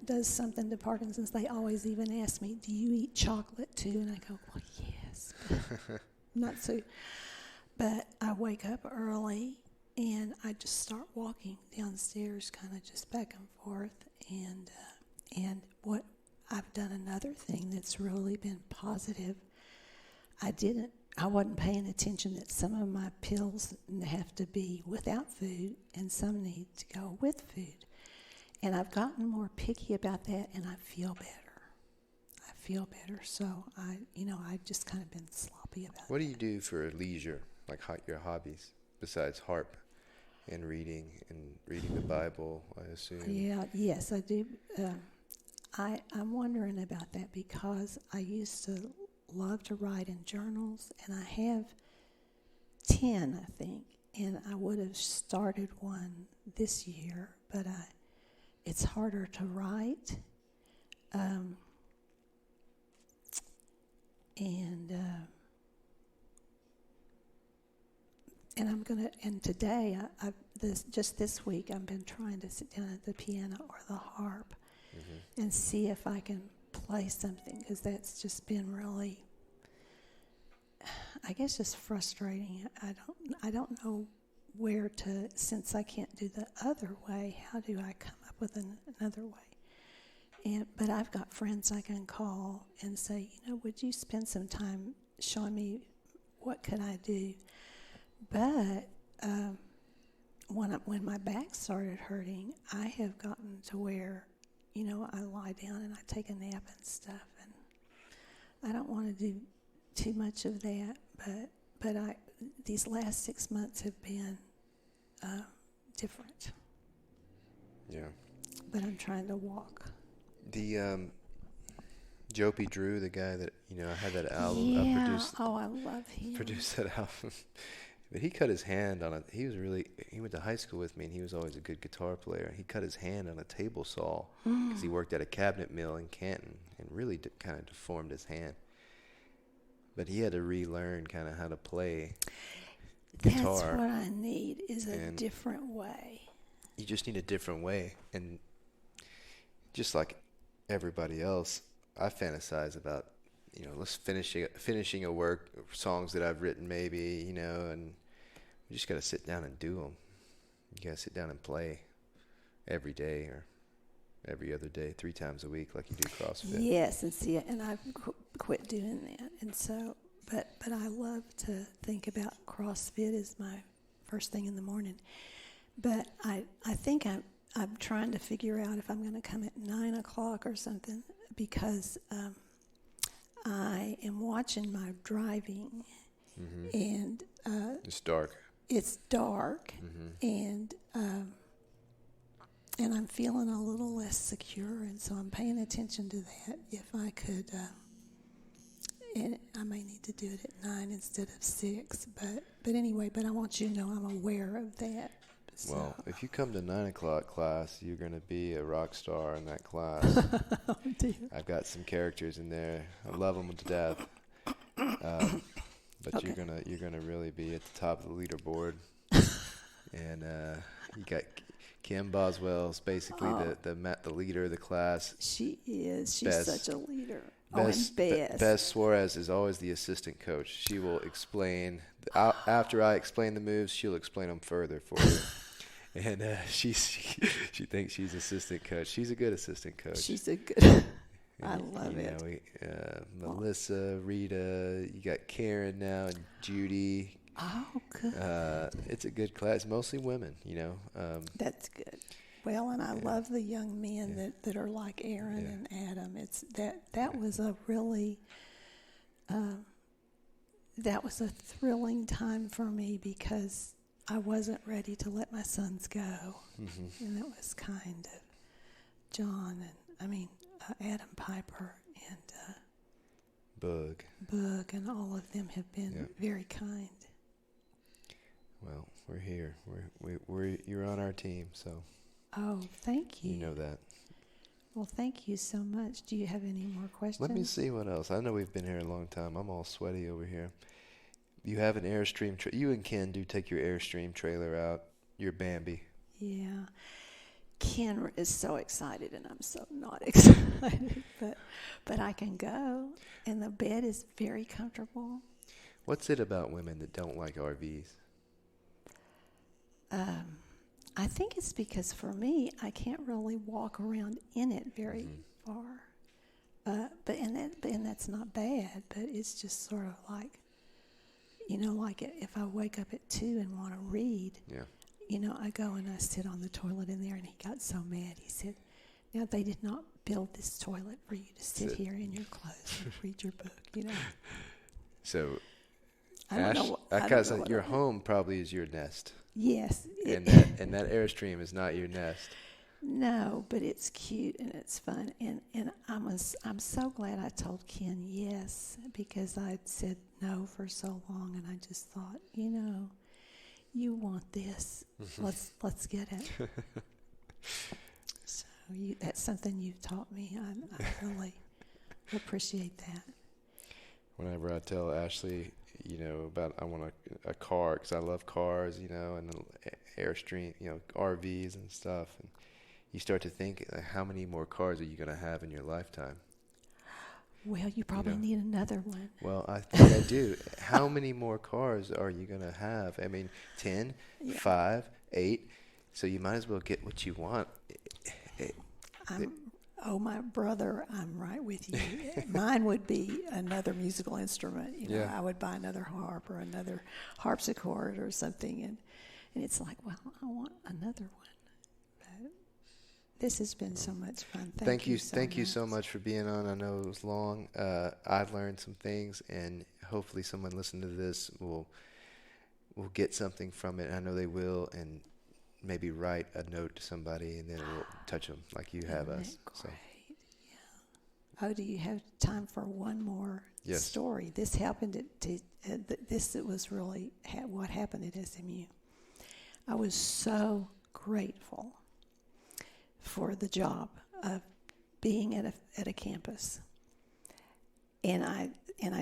does something to Parkinson's. They always even ask me, do you eat chocolate too? And I go, well, yes. Not so. But I wake up early, and I just start walking downstairs, kind of just back and forth. And what I've done, another thing that's really been positive, I wasn't paying attention that some of my pills have to be without food and some need to go with food. And I've gotten more picky about that, and I feel better. So I've just kind of been sloppy about it. What do you do for leisure, like your hobbies, besides harp and reading the Bible, I assume? Yes, I do. I'm wondering about that because I used to love to write in journals, and I have 10, I think, and I would have started one this year, but it's harder to write. And today, this week, I've been trying to sit down at the piano or the harp and see if I can play something, because that's just been really, I guess, just frustrating. I don't know where to, since I can't do the other way, how do I come up with another way? But I've got friends I can call and say, would you spend some time showing me what could I do? But when my back started hurting, I have gotten to where, I lie down and I take a nap and stuff, and I don't want to do too much of that. But these last 6 months have been different. Yeah. But I'm trying to walk. The Jopi Drew, the guy that I had that album. Yeah. Produced. Oh, I love him. Produced that album. But he cut his hand on it. He went to high school with me, and he was always a good guitar player. He cut his hand on a table saw because he worked at a cabinet mill in Canton and really kind of deformed his hand. But he had to relearn kind of how to play guitar. That's what I need, is a different way. You just need a different way. And just like everybody else, I fantasize about let's finishing a work, songs that I've written maybe, and you just got to sit down and do them. You got to sit down and play every day or every other day, 3 times a week, like you do CrossFit. Yes, and I've quit doing that. And so, but I love to think about CrossFit as my first thing in the morning. But I think I'm trying to figure out if I'm going to come at 9 o'clock or something, because I am watching my driving, and it's dark. It's dark, and I'm feeling a little less secure, and so I'm paying attention to that. If I could, and I may need to do it at 9 instead of 6, but anyway, but I want you to know I'm aware of that. So. Well, if you come to 9 o'clock class, you're going to be a rock star in that class. Oh, dear. I've got some characters in there. I love them to death. But Okay. you're gonna really be at the top of the leaderboard. And you got Kim Boswell's basically the leader of the class. She is. She's Bess. such a leader. Bess Suarez is always the assistant coach. She will explain after I explain the moves. She'll explain them further for you. And she thinks she's assistant coach. She's a good assistant coach. She's a good. I love it. Melissa, Rita, you got Karen now, and Judy. Oh, good. It's a good class. Mostly women, That's good. Well, and I love the young men that are like Aaron and Adam. It's that was a really that was a thrilling time for me, because I wasn't ready to let my sons go, and it was kind of John and Adam Piper and Bug, and all of them have been very kind. Well, we're here. You're on our team, so. Oh, thank you. You know that. Well, thank you so much. Do you have any more questions? Let me see what else. I know we've been here a long time. I'm all sweaty over here. You have an Airstream. You and Ken do take your Airstream trailer out. Your Bambi. Yeah. Ken is so excited, and I'm so not excited. But I can go, and the bed is very comfortable. What's it about women that don't like RVs? I think it's because for me, I can't really walk around in it very far. And that's not bad, but it's just sort of like, like if I wake up at 2 and want to read, I go and I sit on the toilet in there, and he got so mad. He said, "Now they did not build this toilet for you to sit here in your clothes and read your book." So, your home probably is your nest. Yes. And that Airstream is not your nest. No, but it's cute and it's fun, and I'm so glad I told Ken yes, because I'd said no for so long, and I just thought, you want this, let's get it. So that's something you've taught me. I really appreciate that. Whenever I tell Ashley, about I want a car, because I love cars, and Airstream, RVs and stuff, and you start to think, how many more cars are you going to have in your lifetime? Well, you probably need another one. Well, I think I do. How many more cars are you going to have? 10, 5, 8. So you might as well get what you want. My brother, I'm right with you. Mine would be another musical instrument. I would buy another harp or another harpsichord or something. And it's like, well, I want another one. But this has been so much fun. Thank you so much for being on. I know it was long. I've learned some things, and hopefully someone listening to this will get something from it. I know they will, and maybe write a note to somebody, and then it will touch them like you have us. Great. So. Yeah. Oh, do you have time for one more story? This happened it was really what happened at SMU. I was so grateful for the job of being at a campus, and I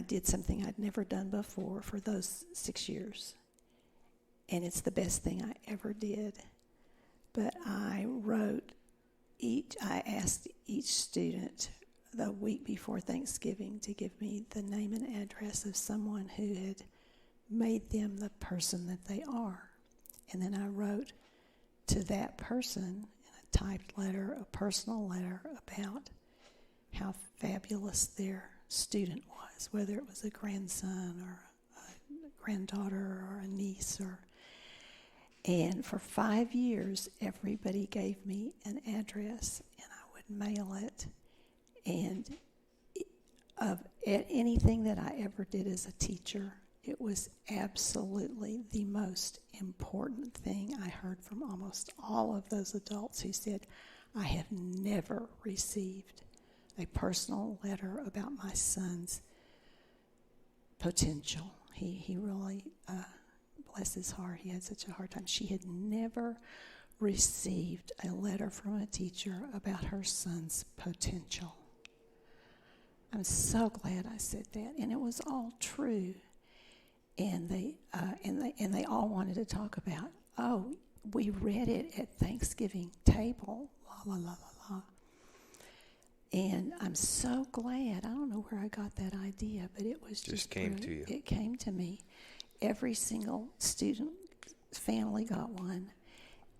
did something I'd never done before for those 6 years. And it's the best thing I ever did. But I asked each student the week before Thanksgiving to give me the name and address of someone who had made them the person that they are. And then I wrote to that person in a typed letter, a personal letter about how fabulous their student was, whether it was a grandson or a granddaughter or a niece. And for 5 years, everybody gave me an address, and I would mail it. And of anything that I ever did as a teacher, it was absolutely the most important thing I heard from almost all of those adults who said, I have never received a personal letter about my son's potential. He really, bless his heart, he had such a hard time. She had never received a letter from a teacher about her son's potential. I'm so glad I said that, and it was all true. And they all wanted to talk about, oh, we read it at Thanksgiving table, la la la la la. And I'm so glad. I don't know where I got that idea, but it was just came to you. It came to me. Every single student family got one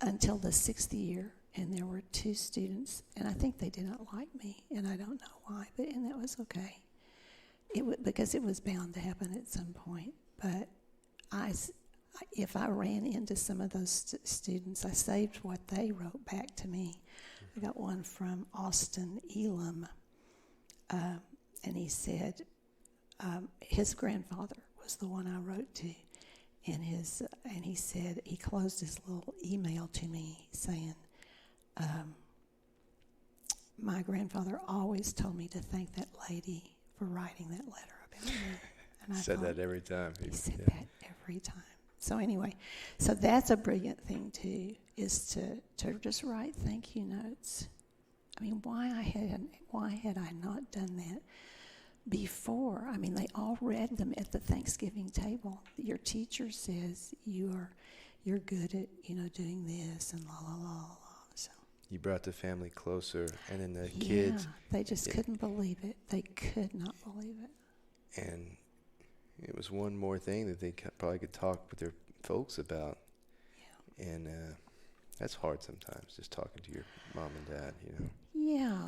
until the 6th year, and there were 2 students, and I think they didn't like me, and I don't know why, and that was okay. Because it was bound to happen at some point. But if I ran into some of those students, I saved what they wrote back to me. I got one from Austin Elam, and he said his grandfather was the one I wrote to, and he said he closed his little email to me saying, my grandfather always told me to thank that lady for writing that letter about me. And I said that every time. He said that every time. So anyway, so that's a brilliant thing too, is to just write thank you notes. I mean, why had I not done that before? I mean, they all read them at the Thanksgiving table. Your teacher says you're good at doing this and la la la la. So you brought the family closer, and then the kids. They just couldn't believe it. They could not believe it. And it was one more thing that they probably could talk with their folks about. Yeah. And that's hard sometimes, just talking to your mom and dad, Yeah.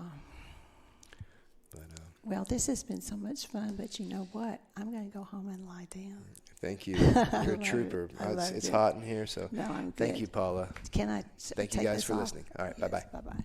But well, this has been so much fun, but you know what? I'm going to go home and lie down. Thank you. You're a trooper. It's hot in here, so no, I'm thank good. you, Paula. Can I Thank you guys for listening. All right, yes, bye-bye. Bye-bye.